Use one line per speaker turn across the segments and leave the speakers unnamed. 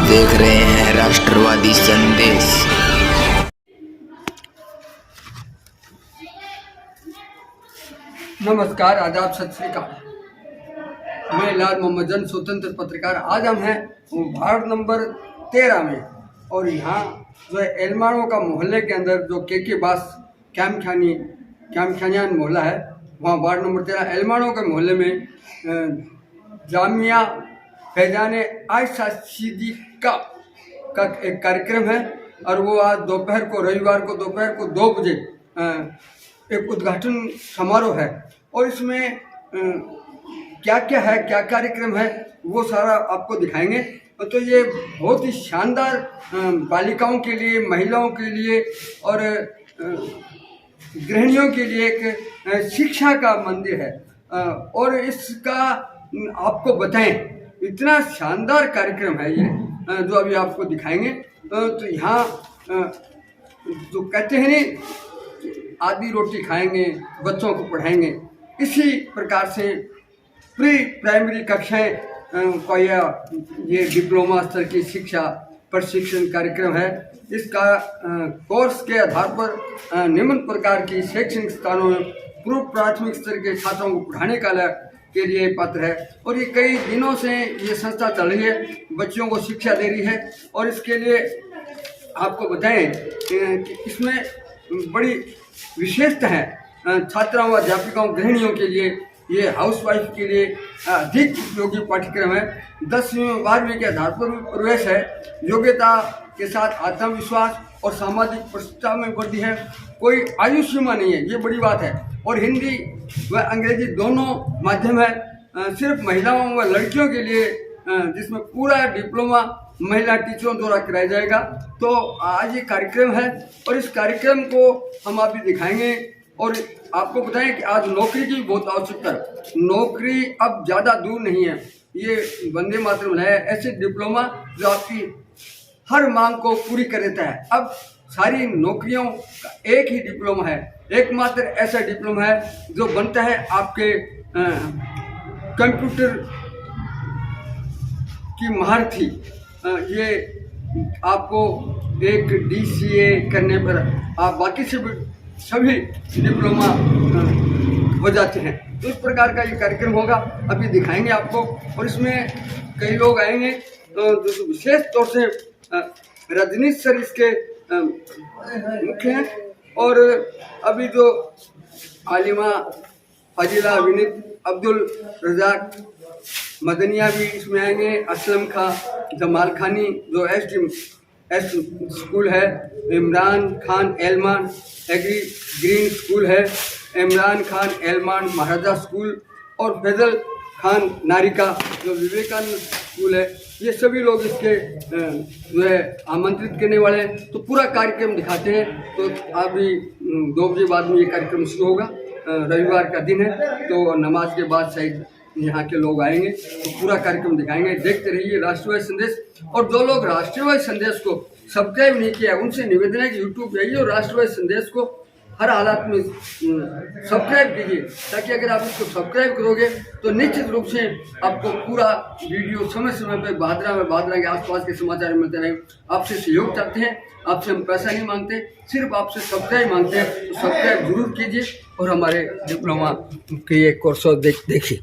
देख रहे हैं राष्ट्रवादी संदेश।
नमस्कार, आदाब, सत श्री अकाल। मैं लाल मोहम्मद जन, स्वतंत्र पत्रकार। आज हम हैं वार्ड नंबर 13 में और यहाँ जो है एलमाणों का मोहल्ले के अंदर जो के बास कैमखानियान मोहल्ला है, वहाँ वार्ड नंबर 13 एलमाणों के मोहल्ले में जामिया फैजाने आयशा सिद्दीका का एक कार्यक्रम है और वो आज दोपहर को, रविवार को दोपहर को 2 बजे एक उद्घाटन समारोह है और इसमें क्या क्या है, क्या कार्यक्रम है, वो सारा आपको दिखाएंगे। तो ये बहुत ही शानदार बालिकाओं के लिए, महिलाओं के लिए और गृहिणियों के लिए एक शिक्षा का मंदिर है और इसका आपको बताएं, इतना शानदार कार्यक्रम है ये जो अभी आपको दिखाएंगे। तो यहाँ जो कहते हैं ना, आधी रोटी खाएंगे, बच्चों को पढ़ाएंगे, इसी प्रकार से प्री प्राइमरी कक्षाएं का ये डिप्लोमा स्तर की शिक्षा प्रशिक्षण कार्यक्रम है। इसका कोर्स के आधार पर निम्न प्रकार की शैक्षणिक स्थानों में पूर्व प्राथमिक स्तर के छात्रों को पढ़ाने के लिए पात्र है और ये कई दिनों से ये संस्था चल रही है, बच्चों को शिक्षा दे रही है। और इसके लिए आपको बताएं कि इसमें बड़ी विशेषता है। छात्राओं, अध्यापिकाओं, गृहिणियों के लिए, ये हाउसवाइफ के लिए अधिक उपयोगी पाठ्यक्रम है। 10वीं 12वीं के आधार पर प्रवेश है। योग्यता के साथ आत्मविश्वास और सामाजिक प्रतिष्ठा में वृद्धि है। कोई आयु सीमा नहीं है, ये बड़ी बात है। और हिंदी व अंग्रेजी दोनों माध्यम है। सिर्फ महिलाओं व लड़कियों के लिए जिसमें पूरा डिप्लोमा महिला टीचरों द्वारा कराया जाएगा। तो आज ये कार्यक्रम है और इस कार्यक्रम को हम अभी दिखाएंगे और आपको बताएं कि आज नौकरी की बहुत आवश्यकता है। नौकरी अब ज़्यादा दूर नहीं है। ये वंदे मातरम है, ऐसे डिप्लोमा जो आपकी हर मांग को पूरी कर देता है। अब सारी नौकरियों का एक ही डिप्लोमा है, एकमात्र ऐसा डिप्लोमा है जो बनता है आपके कंप्यूटर की महारथी। ये आपको एक DCA करने पर आप बाकी से भी सभी डिप्लोमा हो जाते हैं। तो इस प्रकार का ये कार्यक्रम होगा, अभी दिखाएंगे आपको। और इसमें कई लोग आएंगे जो विशेष तौर से रजनीश सर इसके मुख्य हैं और अभी जो आलिमा, फजीला, विनीत, अब्दुल रजाक, मदनिया भी इसमें आएंगे। असलम खां, जमाल खानी जो एस स्कूल है, इमरान खान एलमान एग्री ग्रीन स्कूल है, इमरान खान एलमान महाराजा स्कूल और फैजल खान नारिका जो विवेकानंद स्कूल है। ये सभी लोग इसके जो है आमंत्रित करने वाले हैं। तो पूरा कार्यक्रम दिखाते हैं। तो अभी 2 बजे बाद में ये कार्यक्रम शुरू होगा। रविवार का दिन है तो नमाज के बाद शायद यहाँ के लोग आएंगे तो पूरा कार्यक्रम दिखाएंगे। देखते रहिए राष्ट्रवादी संदेश। और जो लोग राष्ट्रवादी संदेश को सब्सक्राइब नहीं किया उनसे निवेदन है कि यूट्यूब पे आइए और राष्ट्रवादी संदेश को हर हालात में सब्सक्राइब कीजिए, ताकि अगर आप इसको सब्सक्राइब करोगे तो निश्चित रूप से आपको पूरा वीडियो समय समय पर भादरा के आसपास के समाचार मिलते रहेंगे। आपसे सहयोग चाहते हैं, आपसे हम पैसा नहीं मांगते, सिर्फ आपसे सब्सक्राइब मांगते हैं। तो सब्सक्राइब जरूर कीजिए और हमारे डिप्लोमा के ये कोर्स देखिए।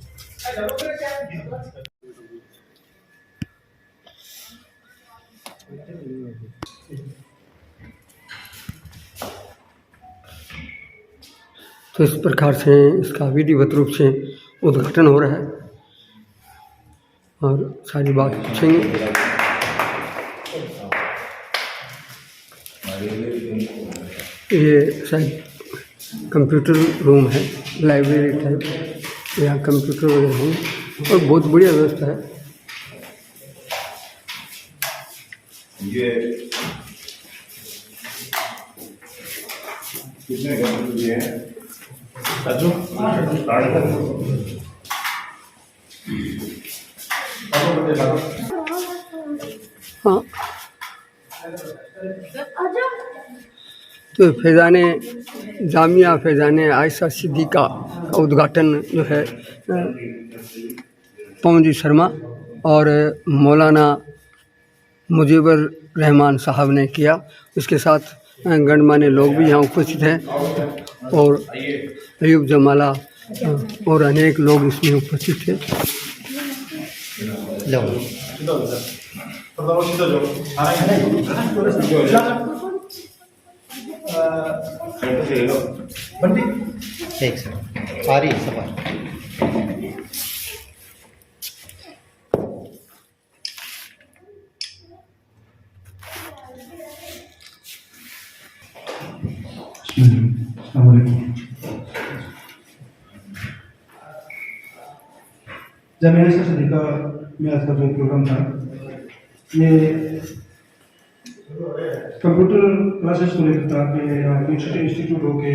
तो इस प्रकार से इसका विधिवत रूप से उद्घाटन हो रहा है और सारी बात पूछेंगे। ये शायद कंप्यूटर रूम है, लाइब्रेरी टाइप, यहाँ कंप्यूटर वगैरह हैं और बहुत बढ़िया व्यवस्था है।
ये कितने कंप्यूटर ये हैं? अच्छा,
हाँ, तो फैज़ाने जामिया फैज़ाने आयशा सिद्दीका का उद्घाटन जो है पवन जी शर्मा और मौलाना मुजीबर रहमान साहब ने किया। उसके साथ गणमान्य लोग भी यहाँ उपस्थित हैं और अयूब जमाला और अनेक लोग इसमें उपस्थित थे।
एक सेकंड आ रही है सवाल।
जब सदी का में आज का जो प्रोग्राम था, ये कंप्यूटर क्लासेस को लेकर था कि छोटे इंस्टीट्यूट हो के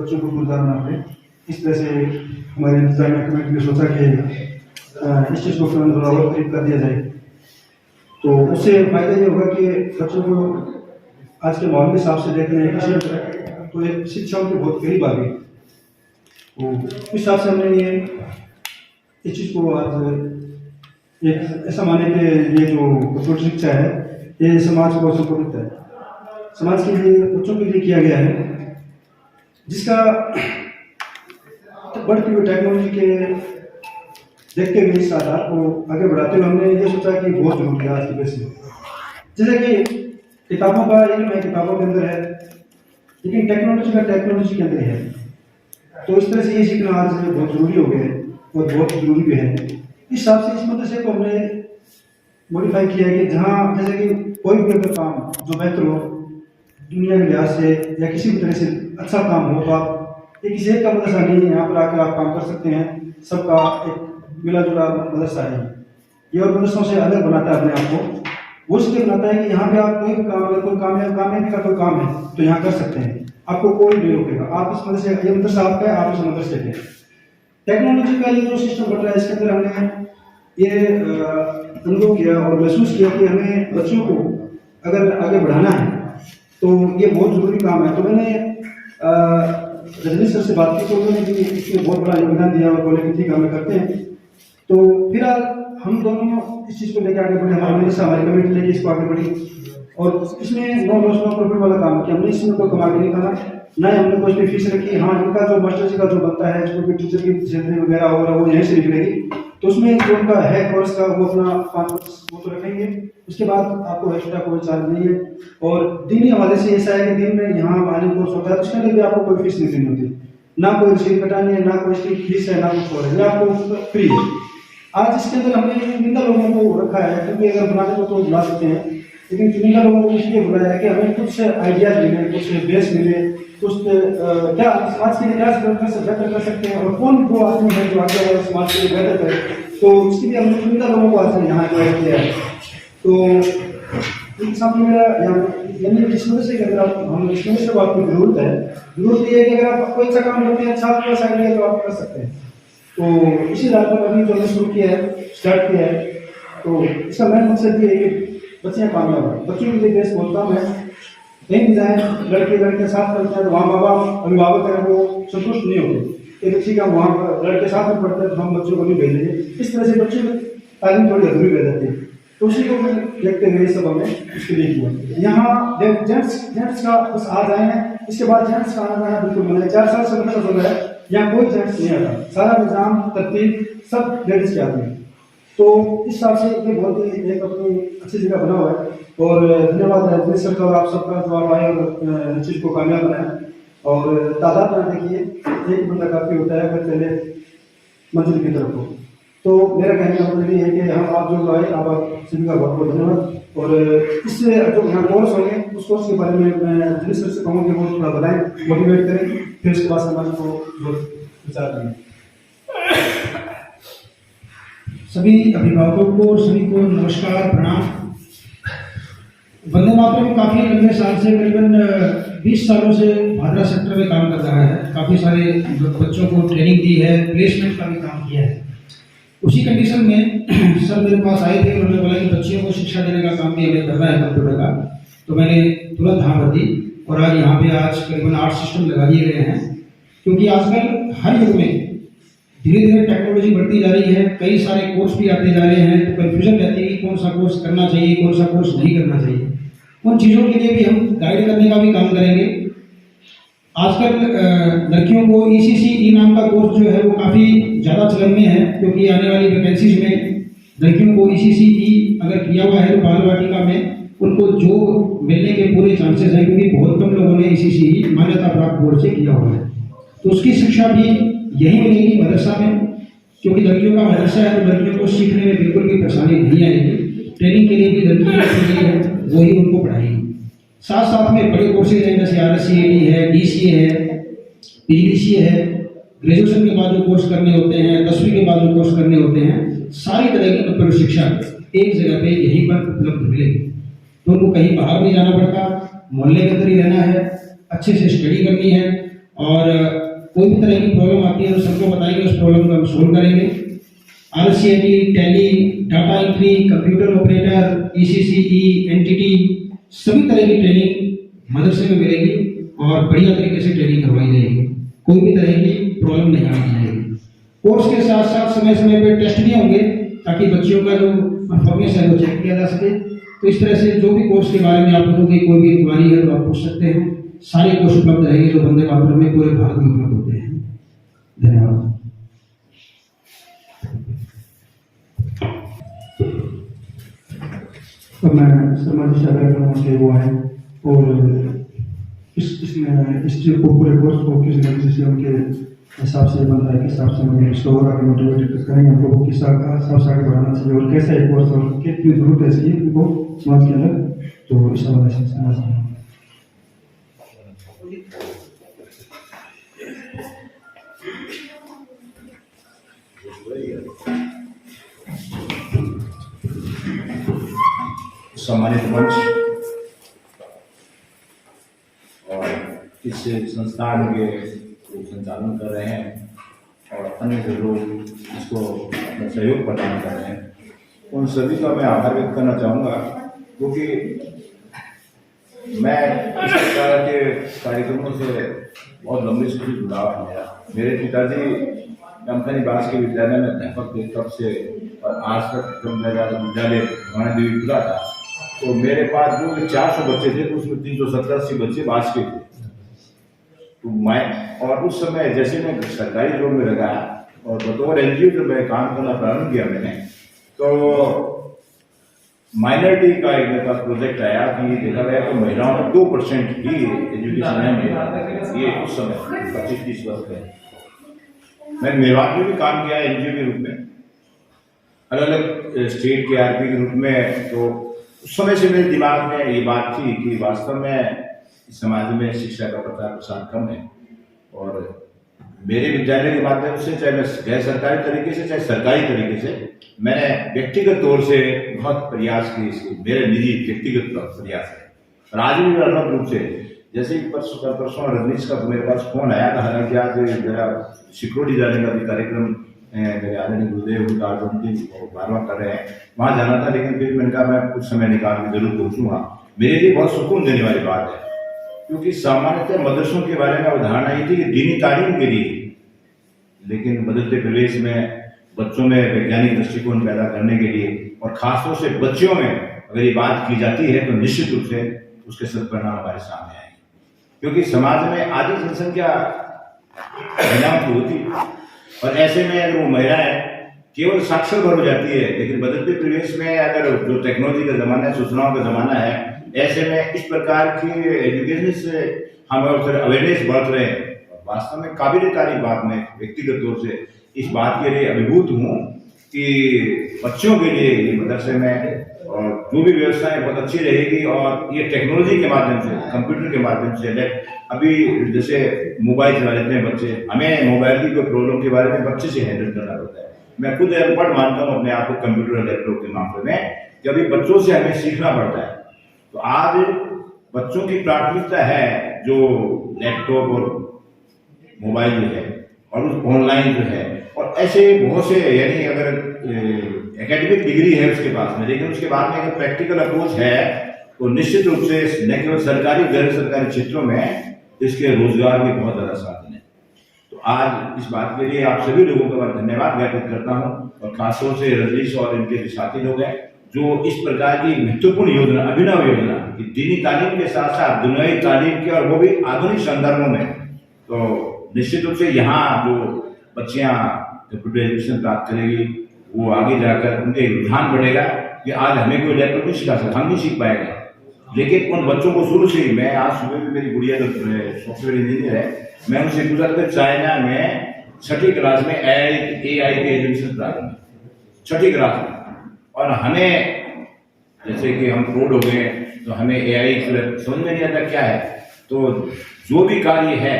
बच्चों को गुजार ना पड़े। इस तरह से हमारे इंतजामिया कमेटी ने सोचा कि इस चीज़ को थोड़ा और करीब कर दिया जाए, तो उससे फायदा ये होगा कि बच्चों को आज के माहौल के हिसाब से देखने तो एक शिक्षा उनके बहुत करीब आ गई। तो इस हिसाब से हमने ये इस चीज़ को आज एक ऐसा माने कि ये जो कंप्यूटर शिक्षा है ये समाज को समर्पित है, समाज के लिए बच्चों के लिए किया गया है, जिसका बढ़ती हुई टेक्नोलॉजी के देखते हुए इस आधार को आगे बढ़ाते हुए हमने ये सोचा कि बहुत जरूरी है आज की बेस में। जैसे कि किताबों का इल्म है, किताबों के अंदर है, लेकिन टेक्नोलॉजी का टेक्नोलॉजी के अंदर है। तो इस तरह से ये सीखना आज बहुत जरूरी हो गया है और बहुत जरूरी भी है। इस हिसाब से इस मदरसे को हमने मॉडिफाई किया है कि जहाँ जैसे कि कोई भी अगर काम जो बेहतर हो दुनिया के लिहाज से या किसी भी तरह से अच्छा काम हो, तो आप ये किसी एक का मदरसा नहीं है, यहाँ पर आकर आप काम कर सकते हैं। सबका एक मिला जुला मदरसा है ये, और मदरसों से अलग बनाता है अपने आप को। वो इसलिए बनाता है कि यहाँ पे आप कोई भी काम, अगर कोई कामयाबी का कोई काम है तो यहाँ कर सकते हैं, आपको कोई नहीं रोकेगा। आप इस मदरसे, ये मदरसा आपका है, आप इस मदरसे के। टेक्नोलॉजी का ये जो सिस्टम बन रहा है, इसके अंदर हमने ये अनुभव किया और महसूस किया कि हमें बच्चों को अगर आगे बढ़ाना है तो ये बहुत ज़रूरी काम है। तो मैंने रजनीश सर से बात की, तो उन्होंने भी इसमें बहुत बड़ा योगदान दिया और बोले कि ठीक हमें करते हैं। तो फिलहाल हम दोनों इस चीज़ को लेकर आगे बढ़े, हमारे मदरसा हमारी कमेटी लेके इसको आगे बढ़ी, और इसमें नो लॉस नो प्रॉफिट वाला काम किया। हमने इसमें कोई कमा के नहीं खाना, ना ही हमने कोई फीस रखी। हाँ, इनका जो मास्टर जी का जो बनता है, जो भी टीचर की सैलरी वगैरह होगा वो यहीं से निकलेगी, तो उसमें जो उनका है कोर्स का वो अपना 5% वो तो रखेंगे। उसके बाद आपको एक्स्ट्रा कोई चार्ज नहीं है। और दीनी हवाले से ऐसा है कि दिन में यहाँ मालिक कोर्स होता है, तो उसके लिए भी आपको कोई फीस नहीं देनी होती, ना कोई रसीद कटानी है, ना कोई इसकी फीस है, ना कुछ और है, ये आपको फ्री है। आज इसके अंदर हमने चुनिंदा लोगों को रखा है, क्योंकि अगर बनाने को तो बुला सकते हैं, लेकिन चुनिंदा लोगों को इसलिए बुलाया है कि हमें कुछ आइडियाज मिले, कुछ बेस मिले, कुछ क्या समाज के लिए क्या बेहतर कर सकते हैं और कौन वो आदमी है जो आगे वाले समाज के लिए बेहतर करे। तो इसके लिए हमने चुनिंदा लोगों को आज यहाँ ज्वाइन किया है। तो इन सब में मेरा यानी जिस वजह से अगर आप हम इस वजह से आपको जरूरत ये है कि अगर आप कोई अच्छा काम करते हैं, अच्छा प्लस आइडिया तो आप कर सकते हैं। तो इसी रात पर अभी जो हमने शुरू किया है, स्टार्ट किया है, तो इसका मेन मकसद ये है कि बच्चे कामयाब हैं। बच्चों के लिए देश बहुत कम है, कहीं भी जाए लड़के साथ पढ़ते हैं तो वहाँ माँ बाप अभिभावक हैं वो संतुष्ट नहीं होते कि बच्ची का वहाँ पर लड़के साथ में पढ़ते हैं तो हम बच्चों को नहीं भेजेंगे। इस तरह से बच्चों की तालीम थोड़ी अधूरी रह जाती है। तो उसी को भी देखते हुए सब हमने उसके लिए किया। यहाँ जेंट्स का बस आ जाए हैं, इसके बाद जेंट्स का आना जाना बिल्कुल मना है। 4 साल से मतलब हो रहा है, यहाँ कोई जेंट्स नहीं आता, सारा निज़ाम तरतीब सब लेडीज के आदमी। तो इस हिसाब से ये बहुत ही एक अपनी अच्छी जगह बना हुआ है। और धन्यवाद है सर का और आप सबका जो आप आए और चीज़ को कामयाब बनाए। और तादाद में देखिए एक बंदा काफ़ी होता है अगर पहले मंजिल की तरफ हो। तो मेरा कहने का मतलब ये है कि हम आप जो आए आप सभी का बहुत बहुत धन्यवाद। और इससे जो यहाँ कोर्स होंगे उस कोर्स के बारे में मैं रजनीश सर से कहूँगा कि वो थोड़ा बताएं, मोटिवेट करें, फिर उसके बाद समाज को विचार दें।
सभी अभिभावकों को सभी को नमस्कार, प्रणाम। वंदे मातरम काफ़ी लंबे साल से करीबन 20 सालों से भादरा सेक्टर में काम कर रहा है। काफ़ी सारे बच्चों को ट्रेनिंग दी है, प्लेसमेंट का भी काम किया है। उसी कंडीशन में सर मेरे पास आए थे, उन्होंने बोला कि बच्चियों को शिक्षा देने का काम भी हमें करना है कंप्यूटर का। तो मैंने तुरंत हाँ भर दी और आज यहाँ पे करीबन 8 सिस्टम लगा दिए गए हैं। क्योंकि आजकल हर युग में धीरे धीरे टेक्नोलॉजी बढ़ती जा रही है, कई सारे कोर्स भी आते जा रहे हैं, तो कन्फ्यूजन रहती है कि कौन सा कोर्स करना चाहिए, कौन सा कोर्स नहीं करना चाहिए। उन चीज़ों के लिए भी हम गाइड करने का भी काम करेंगे। आजकल लड़कियों को ECCE नाम का कोर्स जो है वो काफ़ी ज़्यादा चलन में है, क्योंकि आने वाली वैकेंसीज में लड़कियों को ECCE अगर किया हुआ है तो बाल वाटिका में उनको जॉब मिलने के पूरे चांसेस हैं, क्योंकि बहुत कम लोगों ने ECCE मान्यता प्राप्त बोर्ड से किया हुआ है। तो उसकी शिक्षा भी यही मिलेगी मदरसा में, क्योंकि लड़कियों का मदरसा है तो लड़कियों को सीखने में बिल्कुल भी परेशानी नहीं आएगी। ट्रेनिंग के लिए भी लड़कियाँ है वही उनको पढ़ाएगी। साथ साथ में बड़े कोर्सेज हैं जैसे RSCAD है, DCA है, PGDCA है। ग्रेजुएशन के बाद जो कोर्स करने होते हैं, 10वीं के बाद जो कोर्स करने होते हैं, सारी तरह की कंप्यूटर शिक्षा एक जगह पे यहीं पर उपलब्ध मिलेगी। तो उनको कहीं बाहर नहीं जाना पड़ता, मोहल्ले के अंदर ही रहना है, अच्छे से स्टडी करनी है, और कोई भी तरह की प्रॉब्लम आती है तो सबको बताएंगे, उस प्रॉब्लम को हम सोल्व करेंगे। RSCAD, tally, data entry, computer operator, ECCE, NTT, सभी तरह की ट्रेनिंग मदरसे में मिलेगी और बढ़िया तरीके से ट्रेनिंग करवाई जाएगी। कोई भी तरह की प्रॉब्लम नहीं आनी जाएगी। कोर्स के साथ साथ समय समय पे टेस्ट भी होंगे, ताकि बच्चियों का जो परफॉर्मेंस है वो चेक किया जा सके। तो इस तरह से जो भी कोर्स के बारे में आप लोगों की कोई भी इंक्वायरी है तो आप पूछ सकते हैं। सारे कोर्स उपलब्ध रहेंगे जो वंदे मातरम में पूरे भारत में उपलब्ध होते हैं। धन्यवाद।
तो मैं समाजी सेवा के वो है, और इस पूरे कोर्स को किसी न किसी से उनके हिसाब से बनता है, किस हिसाब से हमें स्टोर आगे मोटिवेट करेंगे उनको, वो किस हिसाब से आगे बढ़ाना चाहिए और कैसा एक कोर्स और कितनी जरूरत है इसकी उनको समाज के अंदर। तो इस हवाले से समझना
सम्मानित मंच और इस संस्थान के संचालन कर रहे हैं और अन्य जो लोग इसको अपना सहयोग प्रदान कर रहे हैं, उन सभी का मैं आभार व्यक्त करना चाहूँगा, क्योंकि मैं इस प्रकार के कार्यक्रमों से बहुत लंबे समय जुड़ा है। मेरे पिताजी कंपनी बास के विद्यालय में अध्यापक थे तब से, और आज तक जब मेरा विद्यालय भवानी देवी खुला था तो मेरे पास जो 400 बच्चे थे तो उसमें 370-80 बच्चे बास के थे। तो मैं और उस समय जैसे मैं सरकारी जॉब में लगा और बतौर NGO जब मैं काम करना प्रारंभ किया मैंने, तो माइनॉरिटी का एक मेरे पास प्रोजेक्ट आया कि देखा गया कि महिलाओं में 2% ही एजुकेशन है। ये उस समय 25-30 वर्ष पहले मैंने मेवात में भी काम किया NGO के रूप में, अलग अलग स्टेट के RP के रूप में। तो उस समय से मेरे दिमाग में ये बात थी कि वास्तव में समाज में शिक्षा का प्रचार प्रसार कम है, और मेरे विद्यालय के माध्यम से, चाहे मैं गैर सरकारी तरीके से चाहे सरकारी तरीके से, मैंने व्यक्तिगत तौर से बहुत प्रयास किए। इसके मेरे निजी व्यक्तिगत प्रयास है, और आज भी अलग रूप से, जैसे परसों रजनीश का मेरे पास फोन आया था, हालांकि आज मेरा सिक्योरिटी जाने का भी कार्यक्रम मेरे आदरणीय गुरुदेव उनका बारवा कर रहे हैं, वहाँ जाना था, लेकिन फिर मैंने कहा मैं कुछ समय निकाल के जरूर पहुँचूंगा। मेरे लिए बहुत सुकून देने वाली बात है, क्योंकि सामान्यतः मदरसों के बारे में अवधारणा ये थी कि दीनी तालीम के लिए, लेकिन बदलते प्रदेश में बच्चों में वैज्ञानिक दृष्टिकोण पैदा करने के लिए और खासतौर से बच्चियों में अगर ये बात की जाती है तो निश्चित रूप से उसके सदपरिणाम हमारे सामने आएंगे, क्योंकि समाज में आधी जनसंख्या महिलाओं की होती है, और ऐसे में अगर वो महिलाएं केवल साक्षर भर हो जाती है, लेकिन बदलते प्रदेश में अगर जो टेक्नोलॉजी का जमाना है, सूचनाओं का जमाना है, ऐसे में इस प्रकार की एजुकेशन से हम अवेयरनेस बढ़ रहे हैं। वास्तव में काबिल तारीफ बात, मैं व्यक्तिगत तौर से इस बात के लिए अभिभूत हूँ कि बच्चों के लिए ये मदरसे में और जो भी व्यवस्था है बहुत अच्छी रहेगी, और ये टेक्नोलॉजी के माध्यम से, कंप्यूटर के माध्यम से, अभी जैसे मोबाइल चला लेते हैं बच्चे, हमें मोबाइल की कोई प्रॉब्लम के बारे में बच्चे से हैंडल करना पड़ता है। मैं खुद अनपढ़ मानता हूँ अपने आप को कंप्यूटर और लैपटॉप के मामले में, कि अभी बच्चों से हमें सीखना पड़ता है। तो आज बच्चों की प्राथमिकता है जो लैपटॉप और मोबाइल जो है और उस ऑनलाइन जो है, और ऐसे बहुत से, यानी अगर एकेडमिक डिग्री है उसके पास में, लेकिन उसके बाद में अगर प्रैक्टिकल अप्रोच है तो निश्चित रूप से न केवल सरकारी गैर सरकारी क्षेत्रों में इसके रोजगार के बहुत ज़्यादा साधन है। तो आज इस बात के लिए आप सभी लोगों का मैं धन्यवाद ज्ञापित करता हूँ, और खासतौर से रजनीश और इनके जो साथी लोग हैं जो इस प्रकार की महत्वपूर्ण योजना, अभिनव योजना कि दीनी तालीम के साथ साथ दुनियावी तालीम की, और वो भी आधुनिक संदर्भों में, तो निश्चित रूप से यहाँ जो बच्चियाँ कंप्यूटर एजुकेशन प्राप्त करेगी वो आगे जाकर उनके रुझान बढ़ेगा कि आज हमें कोई लैपटॉप नहीं सिखा सकता, हम नहीं सीख पाएंगे, लेकिन उन बच्चों को शुरू से ही, मैं आज सुबह भी मेरी गुड़िया जो सॉफ्टवेयर इंजीनियर है, मैं उनसे पूछा था चाइना में 6ठी क्लास में AI के एजुकेशन प्राप्त 6ठी क्लास में, और हमें जैसे कि हम प्रोड हो गए तो हमें AI समझ में नहीं आता क्या है। तो जो भी कार्य है,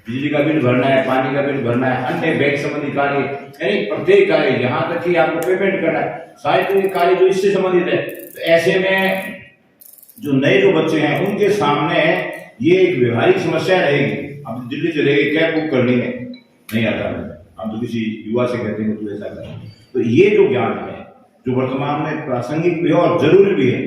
बिजली का बिल भरना है, पानी का बिल भरना है, अन्य बैंक संबंधी कार्य, यानी प्रत्येक कार्य, यहाँ तक कि आपको पेमेंट करना है, सारे कार्य जो इससे संबंधित है। तो ऐसे में जो नए जो बच्चे हैं उनके सामने ये एक व्यवहारिक समस्या रहेगी। अब दिल्ली चले गए, कैब बुक करनी है, नहीं आता है, हम तो किसी युवा से कहते हैं तो ऐसा करें। तो ये जो ज्ञान है जो वर्तमान में प्रासंगिक भी है और जरूरी भी है,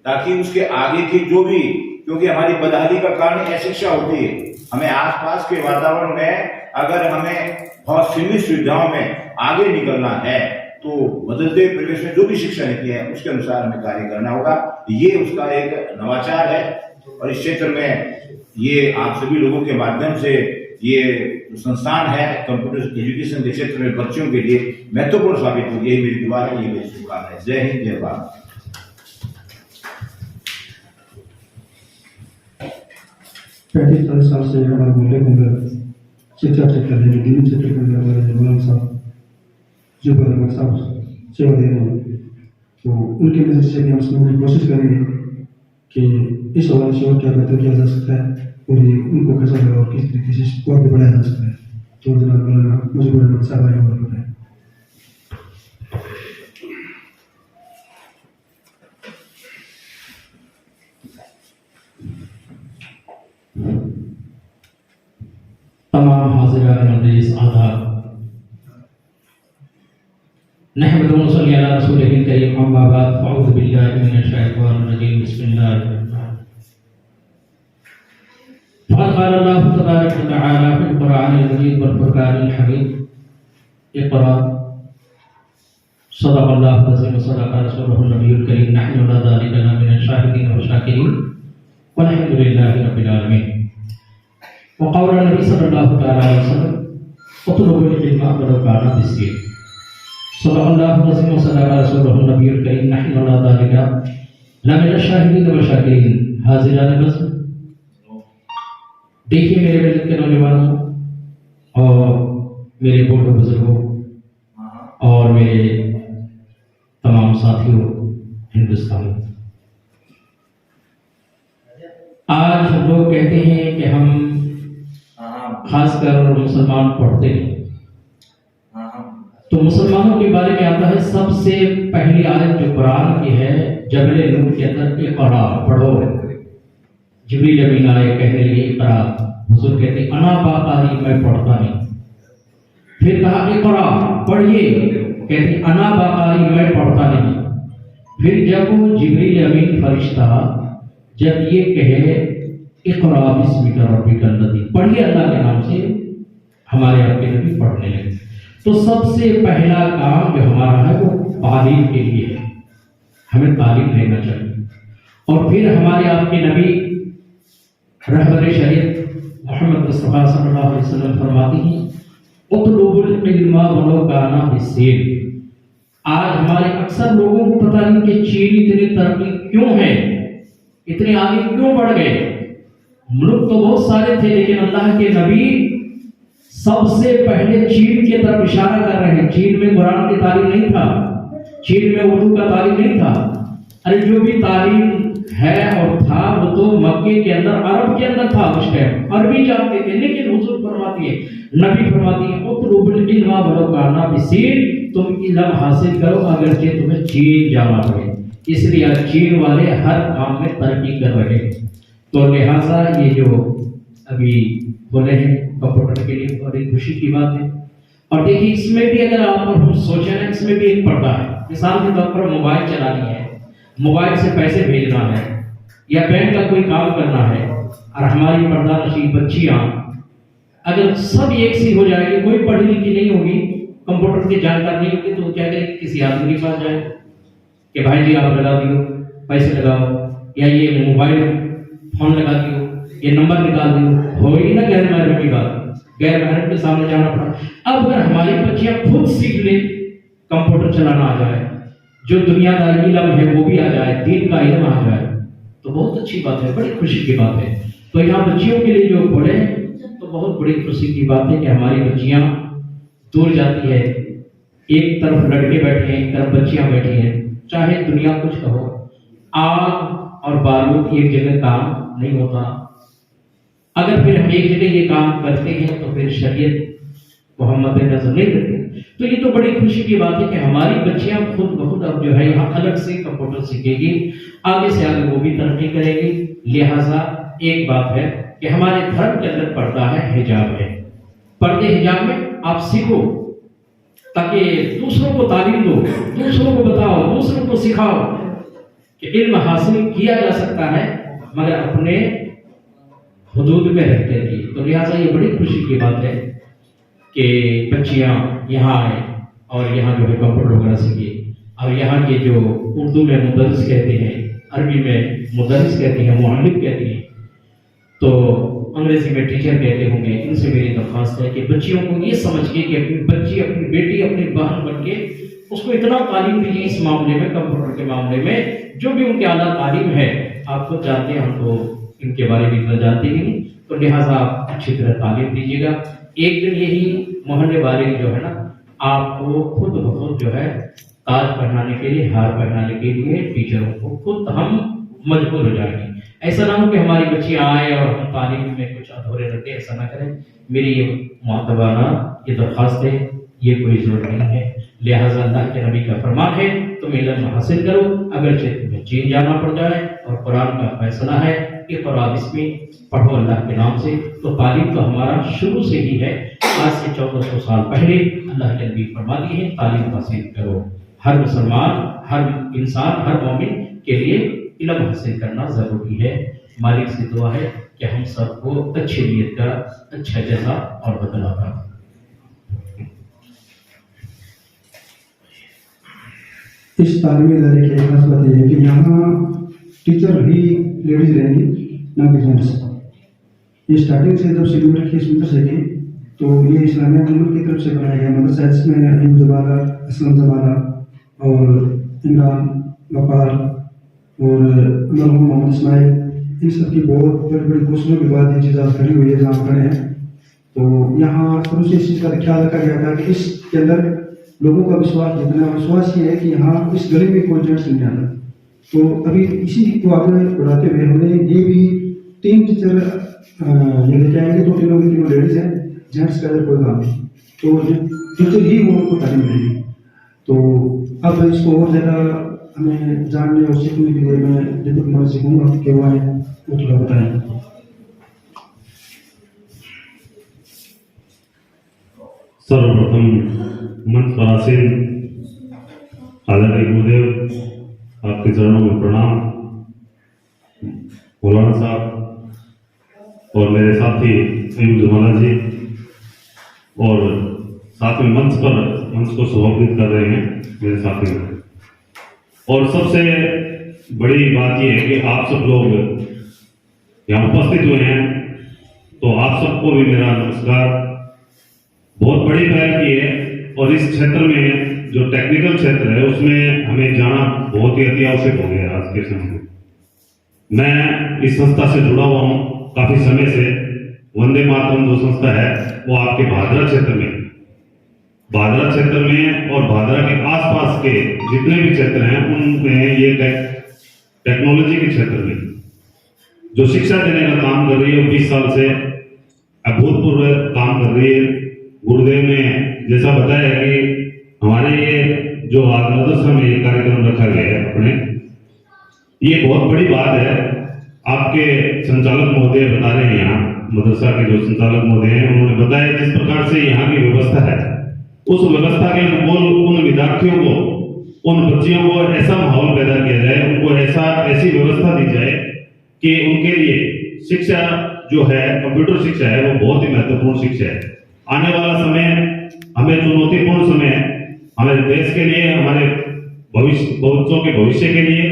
ताकि उसके आगे की जो भी, क्योंकि हमारी बदहाली का कारण अशिक्षा होती है, हमें आसपास के वातावरण में अगर हमें बहुत सीमित सुविधाओं में आगे निकलना है तो बदलते परिवेश में जो भी शिक्षा नीति है उसके अनुसार हमें कार्य करना होगा। ये उसका एक नवाचार है, और इस क्षेत्र में ये आप सभी लोगों के माध्यम से ये संस्थान है कंप्यूटर एजुकेशन के क्षेत्र में बच्चों के लिए महत्वपूर्ण साबित हो। यही मेरी दुआ है, ये मेरी शुभकामनाएं है। जय हिंद, जय भारत।
35 साल से हमारे मोहल्ले के अंदर शिक्षा क्षेत्र है, दीनी क्षेत्र के अंदर हमारे मौलाना साहब जो बराबर साहब सेवा दे रहे हैं, तो उनके नजर से भी हम समझने की कोशिश करेंगे कि इस हवाले से और क्या बेहतर किया जा सकता है और ये उनको कैसा लगा और किस तरीके से इसको आगे बढ़ाया जा सकता है। तो जनाब मौलाना मुजीबुर रहमान साहब आए और बताएं।
तमाम हाज़िरान मजलिस आदाब, नहमदुहु व नसल्ली अला रसूलिहिल करीम, अम्मा बाद, फ़अऊज़ु बिल्लाहि मिनश शैतानिर रजीम, बिस्मिल्लाहिर रहमानिर रहीम। फ़क़द क़ाल अल्लाहु तबारक व तआला फ़िल क़ुरआनिल मजीद वल फ़ुरक़ानिल हमीद, इक़रा सदक़ल्लाहु अज़ीम व सदक़ रसूलुहुन नबियुल करीम, नहनु अला ज़ालिका लमिनश शाहिदीन व शाकिरीन वल्हम्दुलिल्लाहि रब्बिल आलमीन। वक़ौल नबी सल्लल्लाहु अलैहि वसल्लम, उतलुबुल इल्मा वलौ काना बिस्सीन, सल्लल्लाहु अलैहि वसल्लम रसूलुहुन नबियुल करीम, नहनु अला ज़ालिका लमिनश शाहिदीन व शाकिरीन। हाज़िरान बज़्म, देखिए मेरे मिलत के नौजवानों और मेरे बूढ़े बुजुर्गों और मेरे तमाम साथियों हिंदुस्तानी, आज हम लोग कहते हैं कि हम खासकर मुसलमान पढ़ते हैं, तो मुसलमानों के बारे में आता है सबसे पहली आयत जो कुरान की है, जबल नूर के अंदर इक़रा पढ़ो। जिब्रील अमीन आए कहने लगे इक़रा, हुजूर कहते अना बाकारी, मैं पढ़ता नहीं। फिर कहा इक़रा पढ़िए, कहते अना बाकारी, मैं पढ़ता नहीं। फिर जब जिब्रील अमीन फरिश्ता जब ये कहे इक़रा बिस्मिका रब्बिकल लज़ी, पढ़िए अल्लाह के नाम से, हमारे आपके नबी पढ़ने लगे। तो सबसे पहला काम जो हमारा है वो तालीम के लिए है, हमें तालीम लेना चाहिए। और फिर हमारे आपके नबी रहबर शरीयत मोहम्मद मुस्तफ़ा सल्लल्लाहु अलैहि वसल्लम फरमाती हैं उतलुबुल इल्मा वलौ काना बिस्सीन। आज हमारे अक्सर लोगों को पता नहीं कि चीन इतनी तरक्की क्यों है, इतने आगे क्यों बढ़ गए। मुल्क तो बहुत सारे थे, लेकिन अल्लाह के नबी सबसे पहले चीन की तरफ इशारा कर रहे हैं। चीन में कुरान की तालीम नहीं था, चीन में उर्दू का तालीम नहीं था। अरे जो भी तालीम है और था वो तो मक्के के अंदर, अरब के अंदर था। उस टाइम अरबी जानते थे, लेकिन हुजूर फरमाती है, नबी फरमाती है उतलुबुल इल्मा वलौ काना बिस्सीन, तुम इल्म हासिल करो अगरचे तुम्हें चीन जाना पड़े। इसलिए आज चीन वाले हर काम में तरक्की कर रहे हैं। तो लिहाजा ये जो अभी बोले हैं कंप्यूटर के लिए बड़ी खुशी की बात है। और देखिए इसमें भी अगर आप और हम सोचें ना, इसमें भी एक पर्दा है। मिसाल के तौर पर मोबाइल चलानी है, मोबाइल से पैसे भेजना है या बैंक का कोई काम करना है, और हमारी पर्दा नशीब बच्चियाँ अगर सब एक सी हो जाएगी, कोई पढ़ी लिखी नहीं होगी, कंप्यूटर की जानकारी नहीं होगी, तो क्या करेंगे, किसी आदमी के पास जाए कि भाई जी आप लगा दियो, पैसे लगाओ, या ये मोबाइल फोन लगा दियो, ये नंबर निकाल दियो, होगी ना गैर महरम की बात, गैर महरम के सामने जाना पड़ा। अब अगर हमारी बच्चियां खुद सीख ले, कंप्यूटर चलाना आ जाए, जो दुनियादारी इल्म है वो भी आ जाए, दीन का इल्म आ जाए, तो बहुत अच्छी बात है, बड़ी खुशी की बात है। तो यहाँ बच्चियों के लिए जो बोले तो बहुत बड़ी खुशी की बात है कि हमारी बच्चियां दूर जाती है, एक तरफ लड़के बैठे हैं, एक तरफ बच्चियां बैठी हैं, चाहे दुनिया कुछ कहो, आग और बारूद एक जगह काम नहीं होता। अगर फिर हम एक जगह ये काम करते हैं तो फिर शरीयत को हम मद्देनजर नहीं रखते। तो ये तो बड़ी खुशी की बात है कि हमारी बच्चियां खुद बहुत अब जो है यहाँ अलग से कंप्यूटर सीखेगी, आगे से आगे वो भी तरक्की करेगी। लिहाजा एक बात है कि हमारे धर्म के अंदर पर्दा है, हिजाब है, पर्दे हिजाब में आप सीखो ताकि दूसरों को तालीम दो, दूसरों को बताओ, दूसरों को सिखाओ कि इल्म हासिल किया जा सकता है मगर अपने हुदूद में रहते हुए। तो लिहाजा ये बड़ी खुशी की बात है कि बच्चियां यहाँ आए और यहाँ जो है कंप्यूटर वगैरह सीखे, और यहाँ के जो उर्दू में मुदर्रिस कहते हैं, अरबी में मुदर्रिस कहते हैं, मुअल्लिम कहते हैं, तो अंग्रेजी में टीचर कहते होंगे। इनसे मेरी दरख्वास्त है कि बच्चियों को ये समझ के कि अपनी बच्ची, अपनी बेटी, अपनी बहन बन के उसको इतना तालीम दीजिए इस मामले में, कंप्यूटर के मामले में, जो भी उनके आला तालीम है। आप खुद जानते हैं, हम तो इनके बारे में इतना जानते ही नहीं, तो लिहाजा आप अच्छी तरह तालीम दीजिएगा। एक दिन यही मोहल्ले वाले जो है ना, आपको खुद ब खुद जो है ताज पहनाने के लिए, हार पहनाने के लिए टीचरों को खुद हम मजबूर हो जाएंगे। ऐसा ना हो कि हमारी बच्चियां आए और हम तालीम में कुछ अधूरे रखे, ऐसा ना करें। मेरी ये मुअत्तबाना ये दरख्वास्त है, ये कोई जरूरत नहीं है। लिहाजा अल्लाह के नबी का फरमान है, तुम इल्म हासिल करो, अगरचे तुम्हें चीन जाना पड़ जाए, और कुरान का फैसला है कि कुरान इसमें पढ़ो अल्लाह के नाम से। तो तालीम तो हमारा शुरू से ही है, आज से 1400 साल पहले अल्लाह के नबी फरमा दिए हैं, तालीम हासिल करो। हर मुसलमान, हर इंसान, हर मोमिन के लिए इल्म हासिल करना जरूरी है। मालिक से दुआ है कि हम सबको अच्छी नीयत का अच्छा जज़ा और बदला था।
इस तालीमी इदारे की खास बात यह है कि यहाँ टीचर भी लेडीज रहेंगी, ना कि जेंट्स। ये स्टार्टिंग से जब शेड्यूल रखी इस मदरसे की, तो ये इस्लामिया मुल्क की तरफ से बनाया गया मदरसा। इसमें अयूब जमाला, असलम जमाला और इमरान वकार और मरहूम मोहम्मद इस्माइल, इन सब की बहुत बड़ी बड़ी कोशिशों के बाद ये चीज़ आज खड़ी हुई है जहाँ खड़े हैं। तो यहाँ शुरू से इस चीज़ का ख्याल रखा गया था कि इसके अंदर लोगों का विश्वास, जितना विश्वास ये है कि यहाँ इस गली में कोई जेंट्स नहीं आता। तो अभी इसी को आगे बढ़ाते हुए हमने ये भी 3 टीचर ये लेके आएंगे, 2 तीनों की 3 लेडीज हैं, जेंट्स का कोई काम नहीं, तो टीचर ही वो उनको तालीम देंगे। तो अब इसको और ज़्यादा हमें जानने और सीखने के लिए मैं जितने कुमार से कहूँगा कि वो आए वो थोड़ा बताएं।
सर्वप्रथम मंच पर आसीन हाजर गुरुदेव, आपके चरणों में प्रणाम। मौलाना साहब और मेरे साथी अयूब जमाला जी, और साथ में मंच को सुशोभित कर रहे हैं मेरे साथी। और सबसे बड़ी बात यह है कि आप सब लोग यहाँ उपस्थित हुए हैं, तो आप सबको भी मेरा नमस्कार। बहुत बड़ी पहल की है, और इस क्षेत्र में जो टेक्निकल क्षेत्र है उसमें हमें जाना बहुत ही अति आवश्यक हो गया आज के समय में। मैं इस संस्था से जुड़ा हुआ हूँ काफी समय से। वंदे मातरम जो संस्था है वो आपके भादरा क्षेत्र में और भादरा के आसपास के जितने भी क्षेत्र हैं उनमें ये टेक्नोलॉजी के क्षेत्र में जो शिक्षा देने का काम कर रही है, 20 साल से अभूतपूर्व काम कर रही है। गुरुदेव ने जैसा बताया कि हमारे ये जो आज मदरसा में ये कार्यक्रम रखा गया है अपने, ये बहुत बड़ी बात है। आपके संचालक महोदय बता रहे हैं, यहाँ मदरसा के जो संचालक महोदय हैं उन्होंने बताया जिस प्रकार से यहाँ की व्यवस्था है, उस व्यवस्था के अनुकूल उन विद्यार्थियों को, उन बच्चियों को ऐसा माहौल पैदा किया जाए, उनको ऐसी व्यवस्था दी जाए कि उनके लिए शिक्षा जो है कंप्यूटर शिक्षा है वो बहुत ही महत्वपूर्ण शिक्षा है। आने वाला समय हमें चुनौतीपूर्ण समय है, हमारे देश के लिए, हमारे बच्चों के भविष्य के लिए,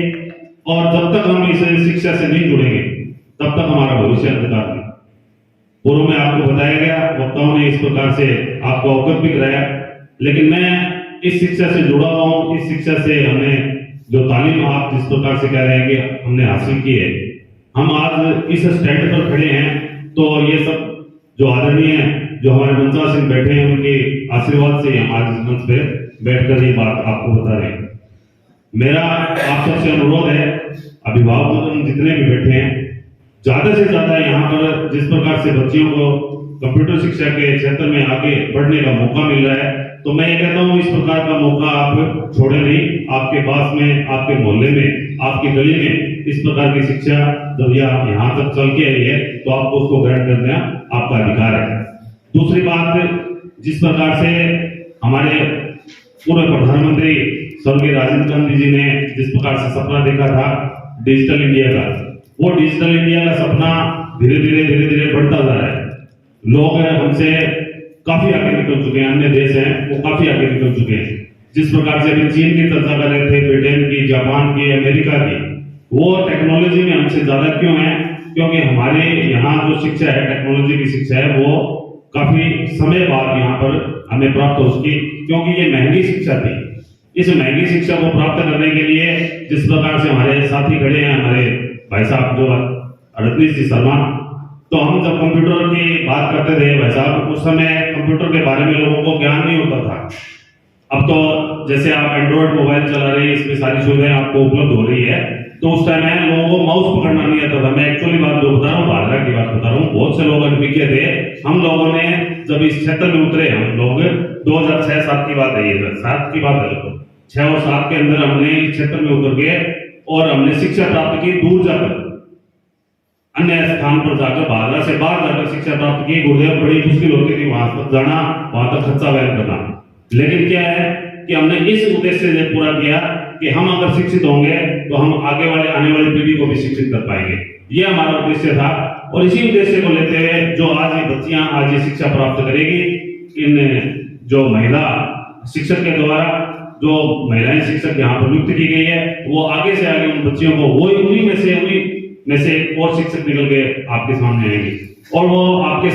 और जब तक हम इस शिक्षा से नहीं जुड़ेंगे तब तक हमारा भविष्य अंधकार है। पूर्व में आपको बताया गया, वक्ताओं ने इस प्रकार से आपको अवगत भी कराया, लेकिन मैं इस शिक्षा से जुड़ा हुआ हूँ। इस शिक्षा से हमें जो तालीम आप जिस प्रकार से कह रहे हैं कि हमने हासिल की है, हम आज इस स्टैंड पर खड़े हैं, तो ये सब जो आदरणीय जो हमारे मंचा सिंह बैठे हैं उनके आशीर्वाद से हम आज इस मंच पे बैठकर ये बात आपको बता रहे हैं। मेरा आप सबसे अनुरोध है, अभिभावक जितने भी बैठे हैं, ज्यादा से ज्यादा यहाँ पर जिस प्रकार से बच्चियों को कंप्यूटर शिक्षा के क्षेत्र में आगे बढ़ने का मौका मिल रहा है, तो मैं ये कहता हूँ इस प्रकार का मौका आप छोड़े नहीं। आपके पास में, आपके मोहल्ले में, आपकी गली में इस प्रकार की शिक्षा जब यहाँ तक चल के आई है तो आपको उसको ग्रहण करना आपका अधिकार है। दूसरी बात, जिस प्रकार से हमारे पूर्व प्रधानमंत्री स्वर्गीय राजीव गांधी जी ने जिस प्रकार से सपना देखा था डिजिटल इंडिया का, वो डिजिटल इंडिया का सपना धीरे धीरे बढ़ता जा रहा है। लोग हमसे काफी आगे निकल चुके हैं, अन्य देश हैं वो काफी आगे निकल चुके हैं। जिस प्रकार से अभी चीन की चर्चा कर रहे थे, ब्रिटेन की, जापान की, अमेरिका की, वो टेक्नोलॉजी में हमसे ज्यादा क्यों है? क्योंकि हमारे यहाँ जो शिक्षा है, टेक्नोलॉजी की शिक्षा है, वो काफी समय बाद यहाँ पर हमें प्राप्त हो सकी, क्योंकि ये महंगी शिक्षा थी। इस महंगी शिक्षा को प्राप्त करने के लिए जिस प्रकार से हमारे साथी खड़े हैं, हमारे भाई साहब जो रजनीश जी शर्मा, तो हम जब कंप्यूटर की बात करते थे भाई साहब, उस समय कंप्यूटर के बारे में लोगों को ज्ञान नहीं होता था। अब तो जैसे आप एंड्रॉइड मोबाइल चला रहे हैं, इसमें सारी सुविधाएं आपको उपलब्ध हो रही है, तो उस टाइम में लोगों को माउस पकड़ना नहीं आता था। मैं एक्चुअली बात जो बता रहा हूँ, भादरा की बात बता रहा हूँ। बहुत से लोग अनभिज्ञ थे। हम लोगों ने जब इस क्षेत्र में उतरे, हम लोग 2006-07 की बात है, ये 7 की बात है, 6 और 7 के अंदर हमने इस क्षेत्र में उतर गए और हमने शिक्षा प्राप्त की दूर जाकर, अन्य स्थान पर जाकर, भादरा से बाहर जाकर शिक्षा प्राप्त की। गुरुदेव बड़ी मुश्किल होती थी वहां तक जाना, वहां तक खर्चा व्यय करना। लेकिन क्या है कि हमने इस उद्देश्य से पूरा किया कि हम अगर शिक्षित होंगे तो हम आगे आने वाली पीढ़ी को भी शिक्षित कर पाएंगे। ये हमारा उद्देश्य था, और इसी उद्देश्य को लेते हुए जो आज ये बच्चियां आज ये शिक्षा प्राप्त करेगी, इन जो महिला शिक्षक के द्वारा जो महिलाएं शिक्षक यहाँ पर नियुक्त की गई है, वो आगे से आगे उन बच्चियों को उन्हीं में से और शिक्षक निकल के आपके सामने आएंगे, और वो आपके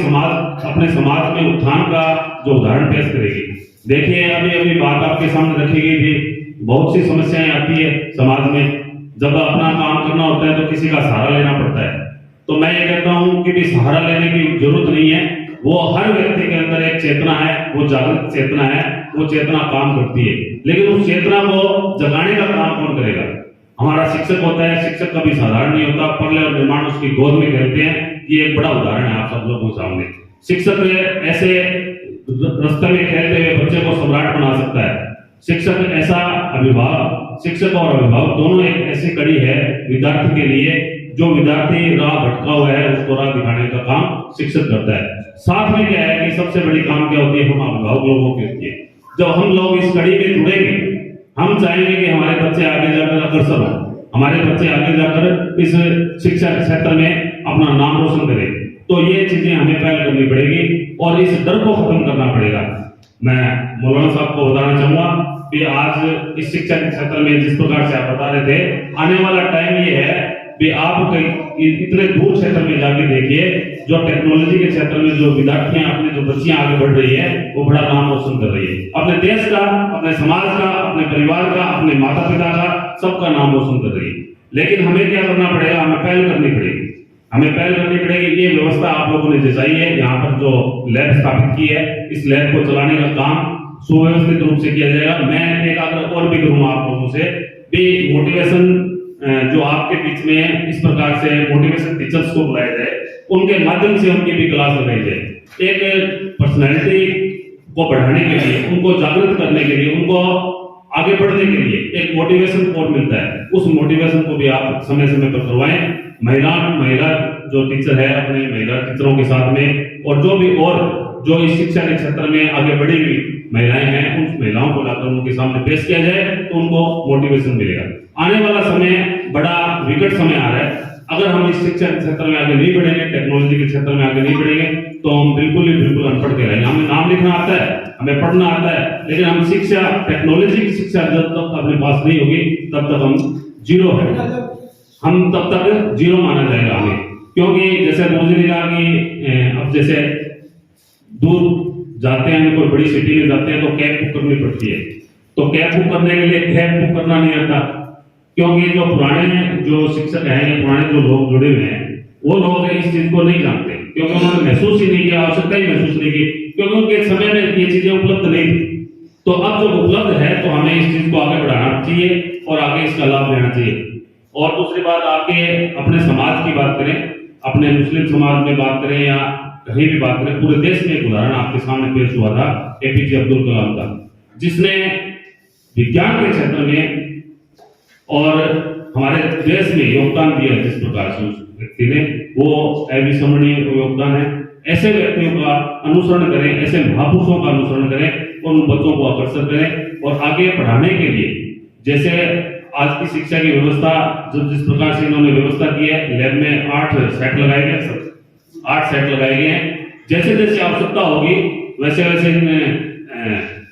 अपने समाज में उत्थान का जो उदाहरण पेश करेगी। देखिए, अभी बात आपके सामने रखी गई थी, बहुत सी समस्याएं आती है समाज में। जब अपना काम करना होता है तो किसी का सहारा लेना पड़ता है। तो मैं ये कहता हूँ कि भी सहारा लेने की जरूरत नहीं है। वो हर व्यक्ति के अंदर एक चेतना है, वो जागृत चेतना है, वो चेतना काम करती है। लेकिन उस चेतना को जगाने का काम कौन करेगा? हमारा शिक्षक होता है। शिक्षक कभी साधारण नहीं होता। परले और निर्माण उसकी गोद में खेलते हैं। ये एक बड़ा उदाहरण है आप सब लोगों के सामने। शिक्षक ऐसे रास्ते में खेलते हुए बच्चे को सम्राट बना सकता है। शिक्षक ऐसा शिक्षक और अभिभावक दोनों एक ऐसी कड़ी है विद्यार्थी के लिए, जो विद्यार्थी राह भटका हुआ है उसको राह दिखाने का काम शिक्षक करता है। साथ में क्या है कि सबसे बड़ी काम क्या होती है, हम अभिभावक लोगों की होती है। जब हम लोग इस कड़ी में जुड़ेंगे, हम चाहेंगे कि हमारे बच्चे आगे जाकर अग्रसर हो, हमारे बच्चे आगे जाकर इस शिक्षा के क्षेत्र में अपना नाम रोशन करें। तो ये चीजें हमें पहल करनी पड़ेगी और इस डर को खत्म करना पड़ेगा। मैं मौलाना साहब को बताना चाहूंगा कि आज इस शिक्षा के क्षेत्र में जिस प्रकार से आप बता रहे थे, आने वाला टाइम ये है कि आप इतने दूर क्षेत्र में जाके देखिए, जो टेक्नोलॉजी के क्षेत्र में जो विद्यार्थियां अपने जो बच्चियां आगे बढ़ रही है, वो बड़ा नाम रोशन कर रही है। अपने देश का, अपने समाज का, अपने परिवार का, अपने माता पिता का, सबका नाम रोशन कर रही है। लेकिन हमें क्या करना पड़ेगा? हमें पहल करनी पड़ेगी। हमें पहल करनी पड़ेगी। ये व्यवस्था आप लोगों ने जचाई है, यहाँ पर जो लैब स्थापित की है, इस लैब को चलाने का काम सुव्यवस्थित रूप से किया जाएगा। मैं एक आग्रह और भी करूंगा आप लोगों से भी, मोटिवेशन जो आपके बीच में है, इस प्रकार से मोटिवेशन टीचर्स को बुलाया जाए, उनके माध्यम से उनकी भी क्लास लगाई जाए। एक पर्सनैलिटी को बढ़ाने के लिए, उनको जागृत करने के लिए, उनको आगे बढ़ने के लिए एक मोटिवेशन कोर्स मिलता है। उस मोटिवेशन को भी आप समय समय पर करवाएं। महिला जो टीचर है अपने महिला टीचरों के साथ में, और जो इस शिक्षा के क्षेत्र में आगे बढ़ी हुई महिलाएं हैं, उन महिलाओं को लाकर उनके सामने पेश किया जाए तो उनको मोटिवेशन मिलेगा। आने वाला समय बड़ा विकट समय आ रहा है। अगर हम इस शिक्षा के क्षेत्र में आगे नहीं बढ़ेंगे, टेक्नोलॉजी के क्षेत्र में आगे नहीं बढ़ेंगे, तो हम बिल्कुल अनपढ़ के रहेंगे। हमें नाम लिखना आता है, हमें पढ़ना आता है, लेकिन हम शिक्षा, टेक्नोलॉजी की शिक्षा जब तक अपने पास नहीं होगी, तब तक हम जीरो है, हम तब तक जीरो माना जाएगा हमें। क्योंकि जैसे मुझे नहीं कहा कि अब जैसे दूर जाते हैं, कोई बड़ी सिटी में जाते हैं तो कैब बुक करनी पड़ती है, तो कैब बुक करने के लिए कैब बुक करना नहीं आता, क्योंकि जो पुराने जो शिक्षक हैं या पुराने जो लोग जुड़े हुए हैं, वो लोग इस चीज को नहीं जानते, क्योंकि उन्होंने महसूस ही नहीं किया, आवश्यकता ही महसूस नहीं की, क्योंकि उनके समय में ये चीजें उपलब्ध नहीं थी। तो अब जब उपलब्ध है तो हमें इस चीज को आगे बढ़ाना चाहिए और आगे इसका लाभ लेना चाहिए। और दूसरी बात, आपके अपने समाज की बात करें, अपने मुस्लिम समाज में बात करें या कहीं भी बात करें, पूरे देश में एक उदाहरण आपके सामने पेश हुआ था एपीजे अब्दुल कलाम का, जिसने विज्ञान के क्षेत्र में और हमारे देश में योगदान दिया। जिस प्रकार से उस व्यक्ति ने, वो अविस्मरणीय योगदान है। ऐसे व्यक्तियों का अनुसरण करें, ऐसे महापुरुषों का अनुसरण करें और उन बच्चों को आकर्षित करें और आगे पढ़ाने के लिए, जैसे आज की शिक्षा की व्यवस्था जब जिस प्रकार से इन्होंने व्यवस्था की है, लैब में 8 सेट लगाए गए, 8 सेट लगाए गए हैं। जैसे जैसे आवश्यकता होगी वैसे वैसे इन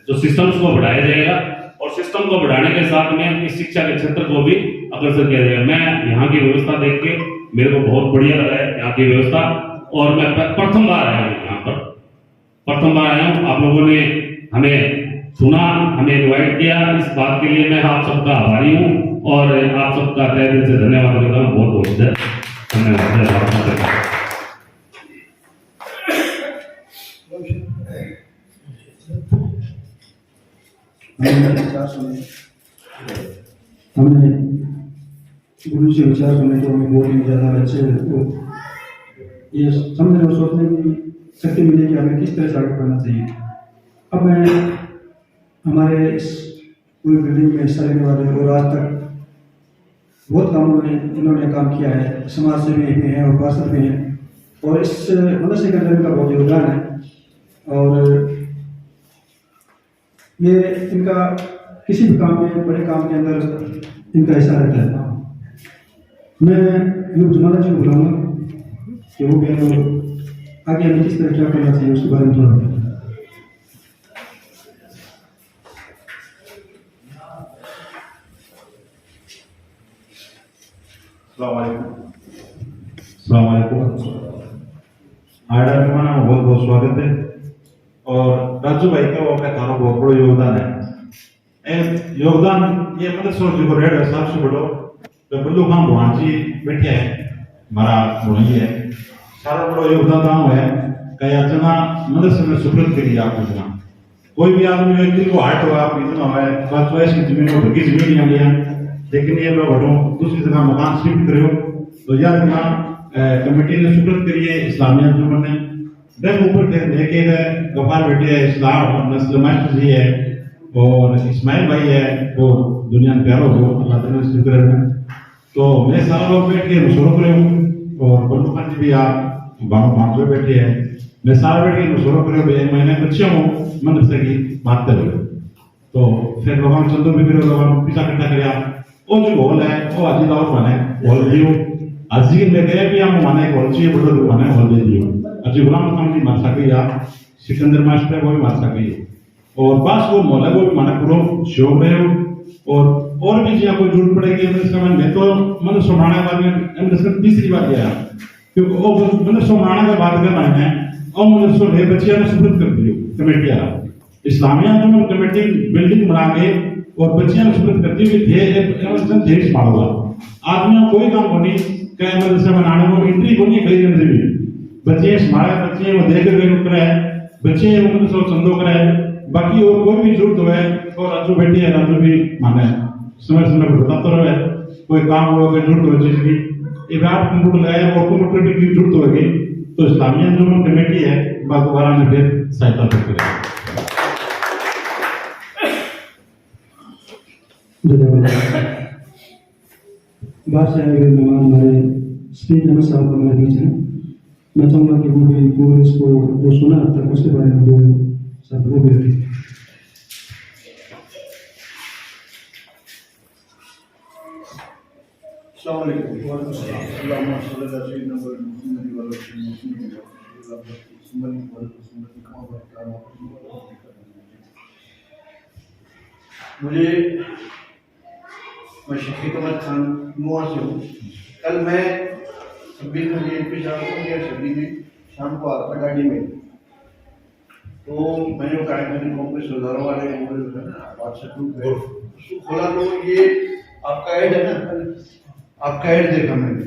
जो सिस्टम्स को बढ़ाया जाएगा और सिस्टम को बढ़ाने के साथ में इस शिक्षा के क्षेत्र को भी अग्रसर किया जाएगा। मैं यहाँ की व्यवस्था देख के मेरे को बहुत बढ़िया लगा है यहाँ की व्यवस्था, और मैं प्रथम बार आया हूँ यहाँ पर, प्रथम बार आया हूँ। आप लोगों ने हमें सुना, हमें इनवाइट किया, इस बात के लिए मैं आप सबका आभारी हूँ और आप सबका तहे दिल से धन्यवाद करता हूँ। बहुत बहुत धन्यवाद।
हमने गुरु से विचार सुने तो हमें बहुत ही ज़्यादा अच्छे ये समझने और सोचने की शक्ति मिली कि हमें किस तरह से आगे बढ़ना चाहिए। अब मैं हमारे इस पूरी बिल्डिंग में हिस्सा लेने वाले और आज तक बहुत कामों में इन्होंने काम किया है, समाज सेवी भी हैं और पार्षद भी हैं, और इस मदरसे के अंदर इनका बहुत योगदान है। और ये इनका किसी भी काम में, बड़े काम के अंदर इनका हिस्सा रहता है। मैं यूब जमाना जी को बुलाऊंगा कि वो भी आगे हमें किस तरह क्या करना चाहिए उसके बारे में थोड़ा बताएं।
आर्डर में बहुत बहुत स्वागत है। और राजू भाई का वो थारो बहुत बड़ो योगदान है। योगदान ये मतलब सोच जो रेड है सबसे बड़ो तो बल्लू खान भगवान जी बैठे हैं, हमारा भोई है, सारा बड़ो योगदान दाम है। कया जना मदरसे में सुप्रत करी आपको जना कोई भी आदमी है जिनको हार्ट हुआ आप इतना हुआ है बस वैसे की जमीन हो बगी जमीन नहीं लिया, लेकिन ये लोग हटो दूसरी जगह मकान शिफ्ट करो तो यह जना कमेटी ने सुप्रत करी है इस्लामी अंजुमन ने देख ऊपर देखे गए गफार बेटे है इस्लाम नस्ल मास्टर जी है और इस्माइल भाई है, वो दुनिया में प्यारो हो अल्लाह ताला से शुक्र है। तो मैं सारा लोग बैठ के मशवरा करे हूँ और बल्लू खान जी भी आप बाबा पांचवे बैठे हैं, मैं सारा बैठ के मशवरा करे एक महीने बच्चे हूँ मदरसे की बात कर रहे तो फिर लोगों चंदो भी करो लोगों पीछा इकट्ठा कराया वो जो हॉल है वो अजी दावत माने हॉल दियो अजी में गए भी हम माने हॉल चाहिए बड़ो माने हॉल दे दियो अजी गुलाम खान जी मार सके या सिकंदर मास्टर वो भी मार सके और बस वो मोहल्ला को भी माने पूरा शो में और भी जिया कोई जरूरत पड़ेगी मैं तो मतलब सोमाना बाद में तीसरी बार गया क्योंकि वो मतलब सोमाना का बात करना है और मतलब सो है बच्चियां ने सुपुर्द कर दियो कमेटी आ इस्लामिया अंजुमन कमेटी बिल्डिंग बना के और बच्चियां ने सुपुर्द करती हुई थे देश मारवा आदमी कोई काम नहीं कहे मदरसा बनाने में एंट्री को नहीं कहीं नहीं दी बच्चे हमारे बच्चे वो देख कर उतर है बच्चे मतलब सो चंदो करे बाकी और कोई भी जरूरत है और राजू बेटी है राजू भी माने समय पर बताता रहे कोई काम हो कोई जरूरत हो चीज की ये आप कंप्यूटर लगाया और कंप्यूटर की जरूरत होगी तो इस्लामी अंजुमन कमेटी है दोबारा में फिर सहायता करती है।
बात से आए हुए मेहमान हमारे स्पीच अहमद साहब हमारे बीच हैं, मैं चाहूँगा कि वो भी पूरे इसको जो सुना तक उसके बारे में दो सब वो भी रखें। मुझे मैं शफीक अहमद खान मोहा से हूँ। कल मैं 26 में JNP छब्बीस में शाम को आता था गाड़ी में, तो मैंने वो कार्यक्रम कांग्रेस हजारों वाले है ना व्हाट्सएप ग्रुप है, उसको खोला तो ये आपका ऐड है ना, आपका ऐड देखा मैंने,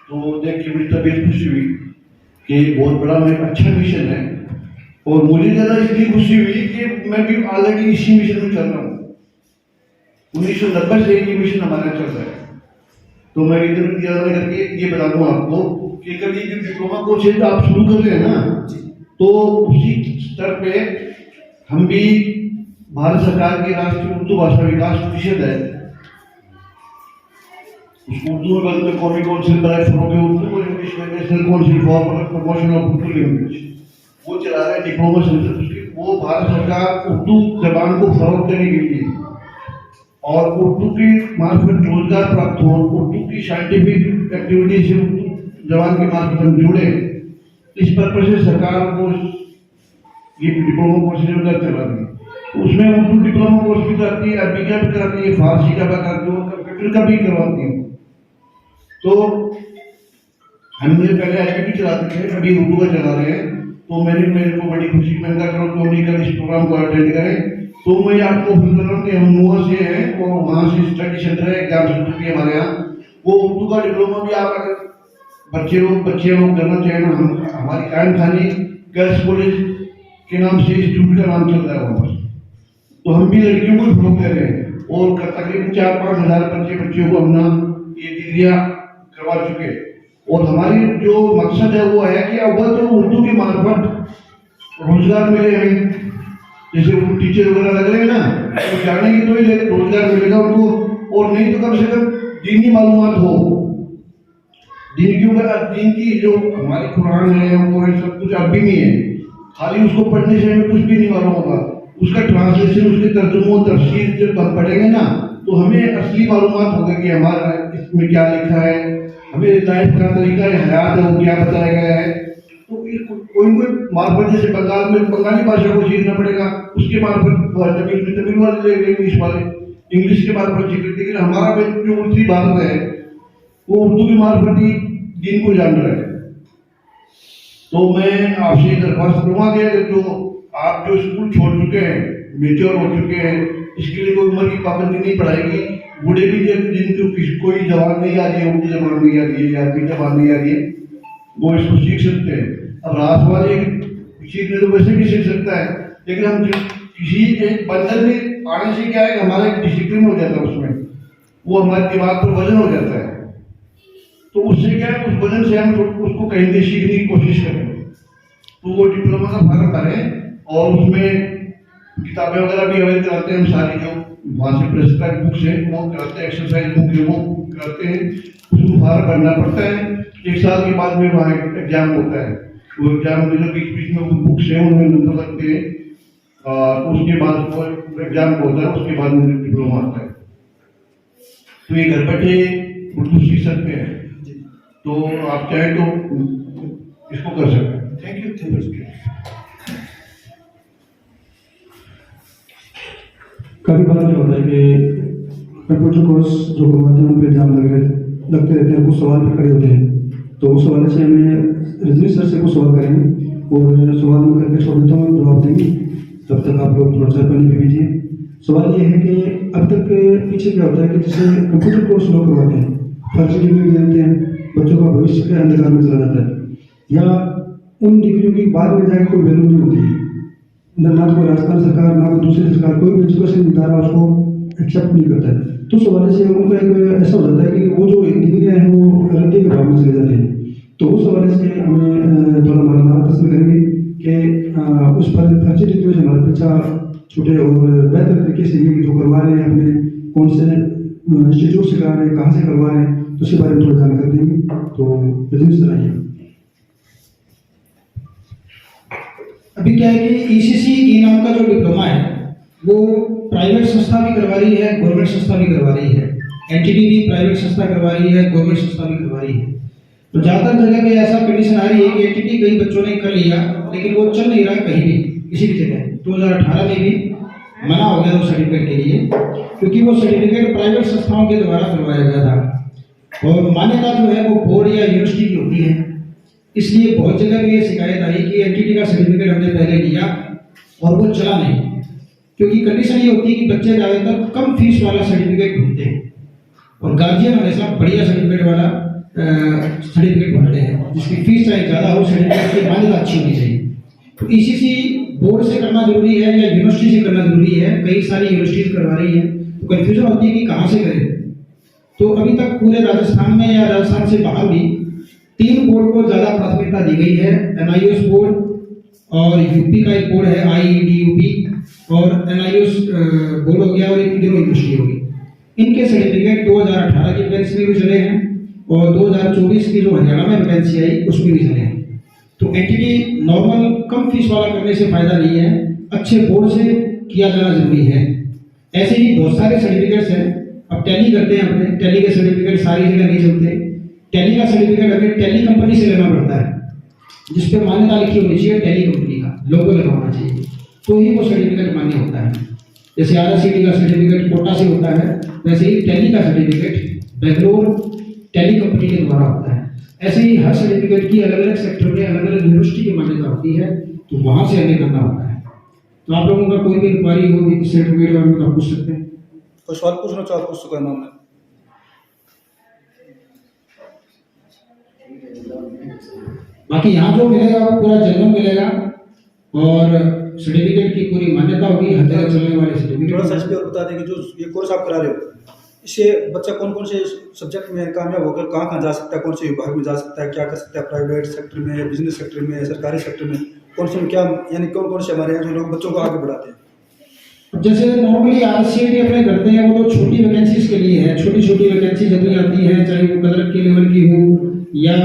तो देख के मेरी तबीयत खुशी हुई कि बहुत बड़ा मेरा अच्छा मिशन है। और मुझे ज़्यादा इसलिए खुशी हुई कि मैं भी ऑलरेडी इसी मिशन में चल रहा हूँ। 1990 से ये मिशन हमारा चल रहा है। तो मैं इधर करके ये बता दूँ आपको कि कभी जो डिप्लोमा कोर्सेज आप शुरू कर रहे हैं ना, तो उसी स्तर पे हम भी भारत सरकार के राष्ट्रीय उर्दू भाषा विकास परिषद है, उस उर्दू में कौमी काउंसिल बनाए फरोगे उर्दू को, इंग्लिश में national council for promotion of Urdu language, वो चला रहा है डिप्लोमा सेंटर। वो भारत सरकार उर्दू जबान को फरोग देने के लिए और उर्दू की मार्फत रोजगार प्राप्त हो, उर्दू की साइंटिफिक एक्टिविटी से उर्दू जबान के मार्फत हम जुड़े, इस पर्पज से सरकार को ये डिप्लोमा कोर्स चला रही है। उसमें उर्दू डिप्लोमा कोर्स भी कराती है, अरबी का भी कराती है, फारसी का भी कराती है, कंप्यूटर का भी करवाती है। तो हमने पहले अरबी भी चलाते थे, अभी उर्दू का चला रहे हैं। तो मेरे को बड़ी खुशी, मैंने कहा चलो तो नहीं कर इस प्रोग्राम को अटेंड करें। तो मैं आपको फिर कर रहा हूँ कि हम नुआ से हैं और वहाँ से स्टडी सेंटर है, एग्जाम सेंटर भी हमारे यहाँ, वो उर्दू का डिप्लोमा भी आप अगर बच्चे लोग करना चाहें ना, हम हमारी कायम खानी गर्ल्स कॉलेज के नाम से इंस्टीट्यूट का नाम चल रहा है वहाँ पर। तो हम भी लड़कियों को फॉलो कर रहे हैं और तकरीबन 4-5 हज़ार बच्चियों को हमने ये डिग्रियाँ करवा चुके। और हमारी जो मकसद है वो है कि अव्वल तो उर्दू की मार्फत रोजगार मिले हमें, जैसे वो टीचर वगैरह लग रहे हैं ना, तो जानेंगे तो ही रोजगार मिलेगा उनको, और नहीं तो कम से कम दीनी मालूमात हो, दीन की जो हमारी कुरान है वो सब कुछ अरबी में है, खाली उसको पढ़ने से हमें कुछ भी नहीं मालूम होगा, उसका ट्रांसलेशन, उसके तर्जुमा तफसीर जब हम पढ़ेंगे ना, तो हमें असली मालूमात होगा कि हमारा इसमें क्या लिखा है, हमें लाइफ का तरीका हयात है वो क्या बताया गया है। तो कोई मार्फत, जैसे बंगाल में बंगाली भाषा को सीखना पड़ेगा, उसके मार्फत तमिल वाले इंग्लिश वाले इंग्लिश के मार्फत सीख, लेकिन हमारा जो उत्तरी भारत है वो उर्दू की मार्फत ही दिन को जान रहा है। तो मैं आपसे दरख्वास्त करूँगा कि जो आप जो स्कूल छोड़ चुके हैं, मेच्योर हो चुके हैं, इसके लिए कोई उम्र की पाबंदी नहीं पड़ाएगी। बूढ़े भी जिनको कोई जबान नहीं आ रही है, उर्दू जबान नहीं आ रही है या अरबी जबान नहीं आ रही है, वो इसको सीख सकते हैं। अब रात वाले सीखने तो वैसे भी सीख सकता है, लेकिन हम किसी एक बंधन में आने से क्या है कि हमारा एक डिसिप्लिन हो जाता है, उसमें वो हमारे दिमाग पर वजन हो जाता है। तो उससे क्या है, उस वजन से हम उसको कहीं भी सीखने की कोशिश करें। तो वो डिप्लोमा का फॉर्म भरें और उसमें किताबें वगैरह भी अवेल कराते हैं, हम सारी जो वहाँ से प्रेस्क्राइब बुक्स है वो कराते हैं, एक्सरसाइज बुक है वो कराते हैं, उसको फॉर्म भरना पड़ता है। 1 साल के बाद में वहाँ एग्जाम होता है, वो एग्जाम में जो बीच में बुक्स है उनमें नंबर लगते हैं, उसके बाद वो एग्जाम होता है, उसके बाद में डिप्लोमा आता है। तो ये घर बैठे उर्दू सीख सकते हैं, तो आप चाहें तो इसको कर सकते हैं। Thank you.
कभी बार क्या होता है कि कंप्यूटर कोर्स जो करवाते हैं उन पर एग्जाम लगते रहते हैं, कुछ सवाल भी खड़े होते हैं, तो उस सवाल से हमें रजनी सर से कुछ सवाल करेंगे और सवाल में करके छोड़ देता हूँ, जवाब देंगे, तब तक आप लोग थोड़ा सा पानी पी लीजिए। सवाल ये है कि अब तक पीछे क्या होता है कि जैसे कंप्यूटर कोर्स लोग करवाते हैं, फर्जी डिग्री देते हैं, बच्चों का भविष्य के अंधकार में चला जाता है, या उन डिग्रियों की बाद में जाकर कोई वैल्यू नहीं होती है, ना कोई राजस्थान सरकार ना कोई दूसरी सरकार कोई भी एजुकेशन इदारा उसको एक्सेप्ट नहीं करता है। तो उस हवाले से उनका एक ऐसा हो जाता है कि वो जो डिग्रियाँ हैं वो रद्दी के भाव में चले जाते हैं। तो उस हवाले से हमें थोड़ा मार्गदर्शन करेंगे कि उस फर्जी डिग्री से हमारे बच्चा छूटे और बेहतर तरीके से ये जो करवा रहे हैं अपने कौन से इंस्टीट्यूट से करा रहे हैं, कहाँ से करवा रहे हैं, तो उसके बारे में थोड़ी जानकारी देंगे। तो बिजनेस आइए।
अभी क्या है कि ECC नाम का जो डिप्लोमा है वो प्राइवेट संस्था भी करवा रही है, गवर्नमेंट संस्था भी करवा रही है।
एनटीटी भी प्राइवेट संस्था करवा रही है, गवर्नमेंट संस्था भी करवा रही है। तो ज़्यादातर जगह पे ऐसा कंडीशन आ रही है कि एनटीटी कई बच्चों ने कर लिया लेकिन वो चल नहीं रहा कहीं भी, किसी भी जगह। 2018 में भी मना हो गया उस सर्टिफिकेट के लिए, क्योंकि वो सर्टिफिकेट प्राइवेट संस्थाओं के द्वारा करवाया गया था और मान्यता जो है वो बोर्ड या यूनिवर्सिटी की होती है। इसलिए बहुत जगह पे ये शिकायत आई कि एनटीटी का सर्टिफिकेट हमने पहले लिया और वो चला नहीं, क्योंकि कंडीशन ये होती है कि बच्चे ज़्यादातर कम फीस वाला सर्टिफिकेट ढूंढते हैं और गार्जियन हमेशा बढ़िया सर्टिफिकेट वाला सर्टिफिकेट ढूंढते हैं जिसकी फीस चाहे ज़्यादा हो, सर्टिफिकेट की मान्यता अच्छी होनी चाहिए। तो ईसीसी बोर्ड से करना जरूरी है या यूनिवर्सिटी से करना जरूरी है, कई सारी यूनिवर्सिटीज करवा रही है, तो कन्फ्यूजन होती है कि कहाँ से करें। तो अभी तक पूरे राजस्थान में या राजस्थान से बाहर भी 3 बोर्ड को ज़्यादा प्राथमिकता दी गई है, NIOS बोर्ड और यूपी का एक बोर्ड है IEDUP और NIOS बोर्ड हो गया और इन दोनों यूनिवर्सिटी होगी। इनके सर्टिफिकेट 2018 की वैकेंसी में भी चले हैं और 2024 की जो हरियाणा में वैकेंसी आई उसमें भी चले हैं। तो एनटीटी नॉर्मल कम फीस वाला करने से फायदा नहीं है, अच्छे बोर्ड से किया जाना जरूरी है। ऐसे ही बहुत सारे सर्टिफिकेट्स हैं। अब टैली करते हैं, अपने टैली के सर्टिफिकेट सारी जगह नहीं चलते। टैली का सर्टिफिकेट हमें टैली कंपनी से लेना पड़ता है, जिस पे मान्यता लिखी होनी चाहिए टैली कंपनी का लोगो लगा होना चाहिए, तो ही वो सर्टिफिकेट मान्य होता है। जैसे RSCT का सर्टिफिकेट कोटा से होता है, वैसे ही टैली का सर्टिफिकेट बेंगलोर टैली कंपनी के द्वारा होता है। ऐसे ही हर सर्टिफिकेट की अलग अलग सेक्टर में अलग अलग यूनिवर्सिटी की मान्यता होती है, तो वहाँ से हमें करना होता है। तो आप लोगों का कोई भी इंक्वायरी हो इस सर्टिफिकेट के बारे में तो आप पूछ सकते हैं।
कोई सवाल पूछना चाहो पूछ सको मामले।
बाकी यहाँ जो मिलेगा वो पूरा जर्नल मिलेगा और सर्टिफिकेट की पूरी मान्यता होगी, हर जगह चलने वाले सर्टिफिकेट।
थोड़ा सा इस पे और बता दें कि जो ये कोर्स आप करा रहे हो इससे बच्चा कौन कौन से सब्जेक्ट में कामयाब होकर कहाँ कहाँ जा सकता है, कौन से विभाग में जा सकता है, क्या कर सकता है, प्राइवेट सेक्टर में, बिजनेस सेक्टर में, सरकारी सेक्टर में, कौन से में क्या, यानी कौन कौन से हमारे यहाँ जो लोग बच्चों को आगे बढ़ाते हैं।
जैसे नॉर्मली RCT अपने करते हैं वो तो छोटी वैकेंसीज के लिए है, छोटी छोटी वैकेंसी जब भी आती है, चाहे वो क्लर्क के लेवल की हो या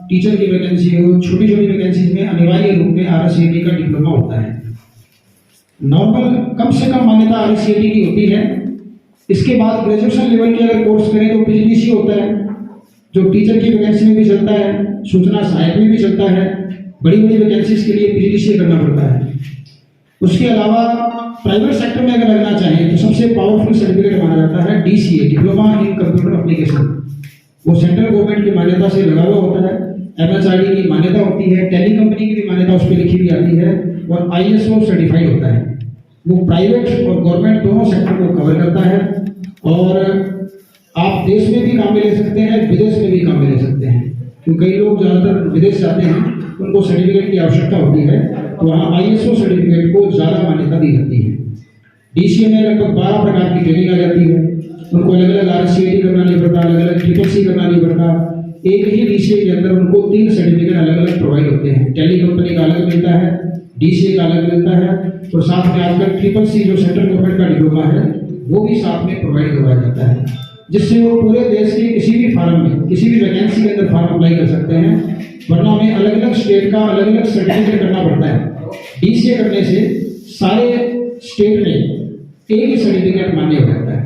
टीचर की वैकेंसी हो, छोटी छोटी वैकेंसीज में अनिवार्य रूप में RCT का डिप्लोमा होता है। नॉर्मल कम से कम मान्यता RCT की होती है। इसके बाद ग्रेजुएशन लेवल के अगर कोर्स करें तो PGDC होता है, जो टीचर की वैकेंसी में भी चलता है, सूचना सहायक में भी चलता है। बड़ी बड़ी वैकेंसीज के लिए PGDC करना पड़ता है। उसके अलावा प्राइवेट सेक्टर में अगर लगना चाहें तो सबसे पावरफुल सर्टिफिकेट माना जाता है DCA, diploma in computer application. वो सेंट्रल गवर्नमेंट की मान्यता से लगा हुआ होता है, MHRD की मान्यता होती है, टैली कंपनी की भी मान्यता उस पर लिखी भी आती है और ISO सर्टिफाइड होता है। वो प्राइवेट और गवर्नमेंट दोनों सेक्टर को कवर करता है और आप देश में भी काम में ले सकते हैं, विदेश में भी काम में ले सकते हैं। क्योंकि कई लोग ज़्यादातर विदेश जाते हैं, उनको सर्टिफिकेट की आवश्यकता होती है, तो वहाँ ISO सर्टिफिकेट को ज़्यादा मान्यता दी जाती है। DCA में लगभग 12 प्रकार की ट्रेनिंग आ जाती है, उनको अलग अलग RCT करना नहीं पड़ता, अलग अलग CCC करना नहीं पड़ता। एक ही DCA के अंदर उनको 3 सर्टिफिकेट अलग अलग प्रोवाइड होते हैं। टैली कंपनी का अलग मिलता है, DCA का अलग मिलता है और साथ में आजकल CCC जो सेंट्रल गवर्नमेंट का डिप्लोमा है वो भी साथ में प्रोवाइड करवाया जाता है, जिससे वो पूरे देश के किसी भी फार्म में किसी भी वैकेंसी के अंदर फॉर्म अप्लाई कर सकते हैं। वरना हमें अलग अलग स्टेट का अलग अलग सर्टिफिकेट करना पड़ता है। DCA करने से सारे स्टेट में एक ही सर्टिफिकेट मान्य हो जाता है।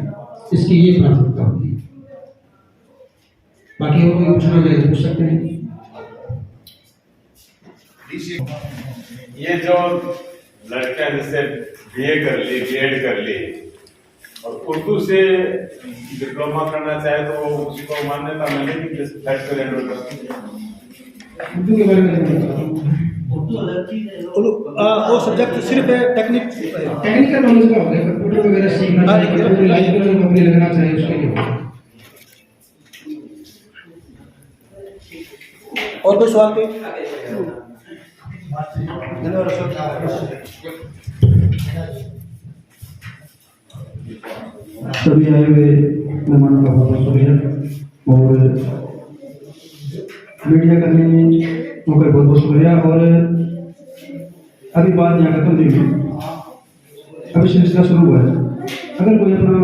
इसकी ये प्राथमिकता होती है। बाकी और कोई पूछना चाहे तो पूछ सकते हैं।
ये जो लड़कियां जैसे BA कर ली, B.Ed कर ली और उर्दू से डिप्लोमा करना चाहे तो वो उसी को मान्यता मिलेगी, जैसे फ्लैट पर एनरोल करती है।
उर्दू के बारे में
वो सब्जेक्ट सिर्फ
टेक्निकल नॉलेज का होगा, कंप्यूटर वगैरह सीखना चाहिए, लाइफ में नौकरी लगना चाहिए उसके लिए।
और कोई सवाल पे? धन्यवाद सर। सभी आए हुए मेहमानों का बहुत बहुत शुक्रिया और मीडिया करने का बहुत बहुत शुक्रिया। और अभी बात यहाँ खत्म नहीं हुई, अभी सिलसिला शुरू हुआ है। अगर कोई अपना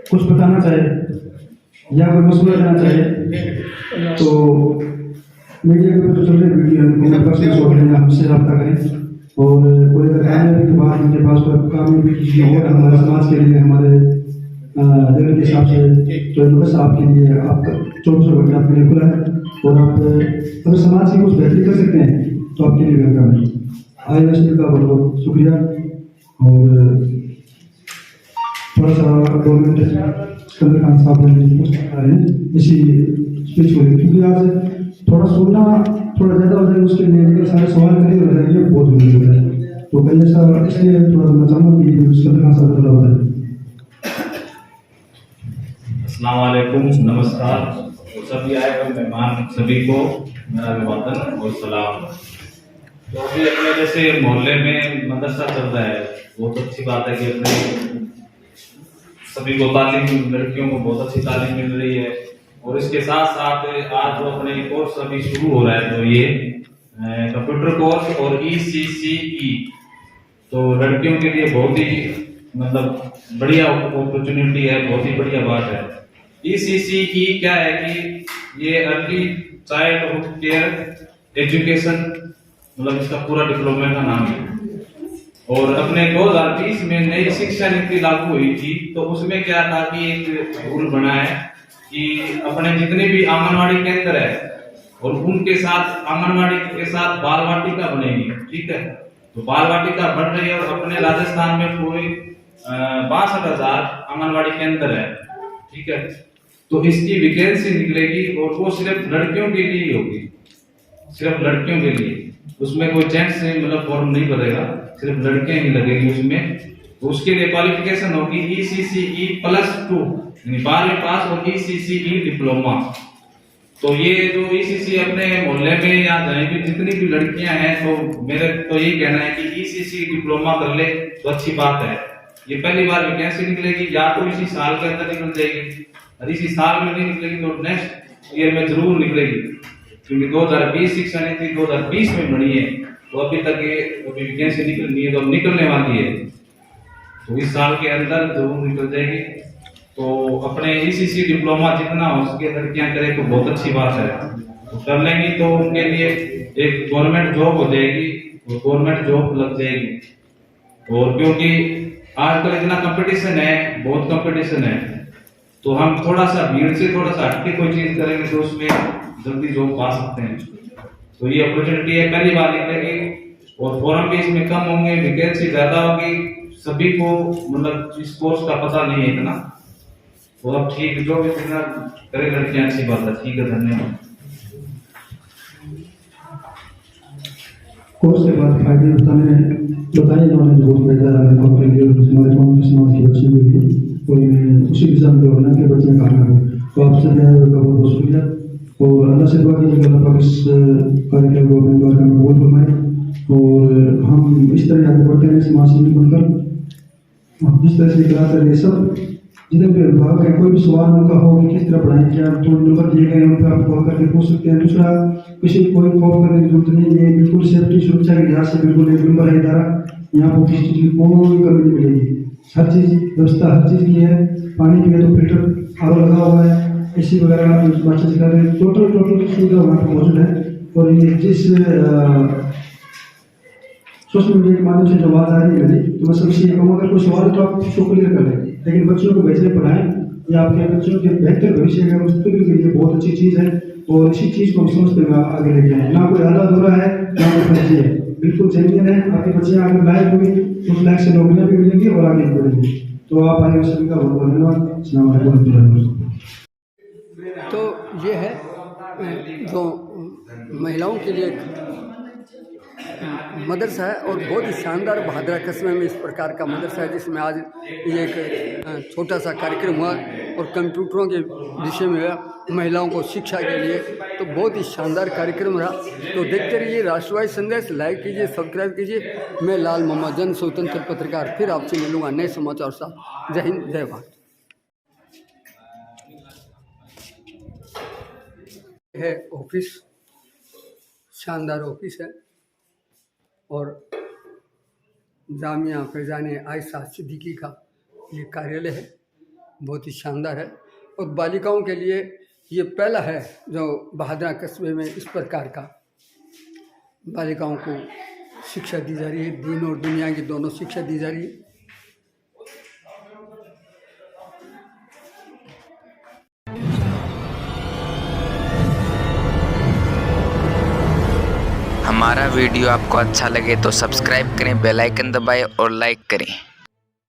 कुछ बताना चाहे या कोई मसला देना चाहे तो मीडिया के ऊपर चल रहे वीडियो हमसे रब्ता करें। और कोई अगर काम है तो बाहर उनके पास कोई काम भी कीजिए और हमारे समाज के लिए, हमारे लेवल के हिसाब से तो मदरसा आपके लिए आपका 24 घंटे आपके लिए खुला है और आप अगर समाज की कुछ बेहतरी कर सकते हैं तो आपके लिए वेलकम है। IOSP का बहुत बहुत शुक्रिया। और थोड़ा सा गवर्नमेंट सिकंदर खान साहब आ रहे हैं इसी स्पीच को लेकर, क्योंकि आज थोड़ा सुनना थोड़ा ज़्यादा हो जाए, उसके लिए सारे सवाल करिए हो जाएंगे, बहुत जरूरी होता है। तो कहीं ऐसा इसलिए थोड़ा सा मैं चाहूँगा कि सिकंदर खान साहब थोड़ा बताएं।
अस्सलाम वालेकुम, नमस्कार। तो सभी आए हुए मेहमान सभी को मेरा अभिवादन और सलाम। तो अभी अपने जैसे मोहल्ले में मदरसा चल रहा है, बहुत अच्छी बात है कि अपने सभी को तालीम, लड़कियों को बहुत अच्छी तालीम मिल रही है। और इसके साथ साथ आज जो अपने कोर्स अभी शुरू हो रहा है तो ये कंप्यूटर कोर्स और ECCE, तो लड़कियों के लिए बहुत ही मतलब बढ़िया अपॉर्चुनिटी है, बहुत ही बढ़िया बात है। ECCE क्या है कि ये अर्ली चाइल्डहुड केयर एजुकेशन, मतलब इसका पूरा डिप्लोमा का नाम है। और अपने 2020 में नई शिक्षा नीति लागू हुई थी, तो उसमें क्या था कि एक रूल बना है कि अपने जितने भी आंगनवाड़ी केंद्र है और उनके साथ आंगनवाड़ी के साथ बाल वाटिका बनेगी, ठीक है। तो बाल वाटिका बन रही है और अपने राजस्थान में कोई 62,000 आंगनवाड़ी केंद्र है, ठीक है। तो इसकी वैकेंसी निकलेगी और वो सिर्फ लड़कियों के लिए होगी, सिर्फ लड़कियों के लिए। उसमें कोई जेंट्स मतलब फॉर्म नहीं भरेगा, सिर्फ लड़कियां ही लगेगी उसमें। तो उसके लिए क्वालिफिकेशन होगी ECCE +2, यानी 12वीं पास और ECCE डिप्लोमा। तो ये जो ECCE अपने मोहल्ले में या कहीं भी जितनी भी लड़कियां हैं, तो मेरे तो यही कहना है कि ECCE डिप्लोमा कर ले तो अच्छी बात है। ये पहली बार वैकेंसी निकलेगी, या तो इसी साल के अंदर निकल जाएगी, और इसी साल में नहीं निकलेगी तो नेक्स्ट ईयर में जरूर निकलेगी, क्योंकि 2020 शिक्षा नीति 2020 में बनी है। तो अभी तक ये अभी वैकेंसी निकलनी है, तो निकलने वाली है, तो इस साल के अंदर जरूर निकल जाएगी। तो अपने ECCE डिप्लोमा जितना हो सके लड़कियां करें तो बहुत अच्छी बात है। तो कर लेंगी तो उनके लिए एक गवर्नमेंट जॉब हो जाएगी, गवर्नमेंट जॉब लग जाएगी। और क्योंकि आजकल इतना कंपटीशन है, बहुत कंपटीशन है, तो हम थोड़ा सा भीड़ से थोड़ा सा हटके कोई चीज करेंगे तो उसमें जल्दी जॉब पा सकते हैं। तो ये अपॉर्चुनिटी है, पहली बार निकलेगी और फॉर्म भी इसमें कम होंगे, वैकेंसी ज्यादा होगी। सभी को मतलब इस कोर्स का पता नहीं है इतना, तो अब ठीक जो भी करे लड़कियां अच्छी बात है, ठीक है, धन्यवाद।
कोर्स के बाद फायदे बताए इन्होंने बहुत फायदा हमारे समाज की बच्ची के लिए, और मैं उसी दिशा में दौड़ना के बच्चे काम करूँ। तो आप सभी आए हुए का बहुत बहुत शुक्रिया, और अल्लाह से दुआ कीजिए कि अल्लाह पाक इस कार्यक्रम को अपने द्वार में कबूल फरमाए, और हम इस तरह आगे बढ़ते हैं समाज से बनकर, जिस तरह से कराते रहे। सब जितने भी विभाग है, कोई भी सवाल उनका हो कि किस तरह पढ़ाएं, क्या तो नंबर दिए गए उन पर आप कॉल करके पूछ सकते हैं। दूसरा, किसी कोई कॉल करने की जरूरत नहीं है, बिल्कुल सेफ्टी सुरक्षा के लिहाज से बिल्कुल एक नंबर है इदारा, यहाँ पर किसी चीज़ की कोई कमी नहीं मिलेगी। हर चीज़ व्यवस्था हर चीज़ की है। पानी के लिए तो फिल्टर आर लगा हुआ है, AC वगैरह बच्चे सिखा रहे हैं, टोटल सुविधा वहाँ पर मौजूद है। और ये जिस सोशल मीडिया के माध्यम से जो बात आ रही है मेरी, तो मैं सबसे ये कहूँगा अगर कोई सवाल तो आप उसको क्लियर कर लें, लेकिन बच्चों को वैसे पढ़ाएं, या आपके बच्चों के बेहतर भविष्य के मुस्तकबिल के लिए बहुत अच्छी चीज़ है। और इसी चीज़ को हम समझते हुए आगे लेके आए, ना कोई आधा अधूरा है ना कोई फर्जी है, बिल्कुल जेन्युइन है। आपकी बच्चियाँ अगर लायक हुई तो उस लायक से नौकरियाँ भी मिलेंगी और आगे बढ़ेंगी। तो आप आए सभी का बहुत बहुत धन्यवाद। अस्सलाम वालेकुम।
तो ये है जो महिलाओं के लिए मदरसा है, और बहुत ही शानदार भादरा कस्बे में इस प्रकार का मदरसा है, जिसमें आज ये एक छोटा सा कार्यक्रम हुआ और कंप्यूटरों के विषय में महिलाओं को शिक्षा के लिए, तो बहुत ही शानदार कार्यक्रम रहा। तो देखते रहिए राष्ट्रवादी संदेश, लाइक कीजिए, सब्सक्राइब कीजिए। मैं लाल मोहम्मद, जन स्वतंत्र पत्रकार, फिर आपसे मिलूंगा नए समाचार साथ। जय हिंद, जय भारत। है ऑफिस, शानदार ऑफिस है, और जामिया फैज़ान आयशा सिद्दीकी का ये कार्यालय है, बहुत ही शानदार है। और बालिकाओं के लिए ये पहला है जो बहादुरा कस्बे में इस प्रकार का बालिकाओं को शिक्षा दी जा रही है, दीन और दुनिया की दोनों शिक्षा दी जा रही है।
हमारा वीडियो आपको अच्छा लगे तो सब्सक्राइब करें, बेल आइकन दबाएं और लाइक करें।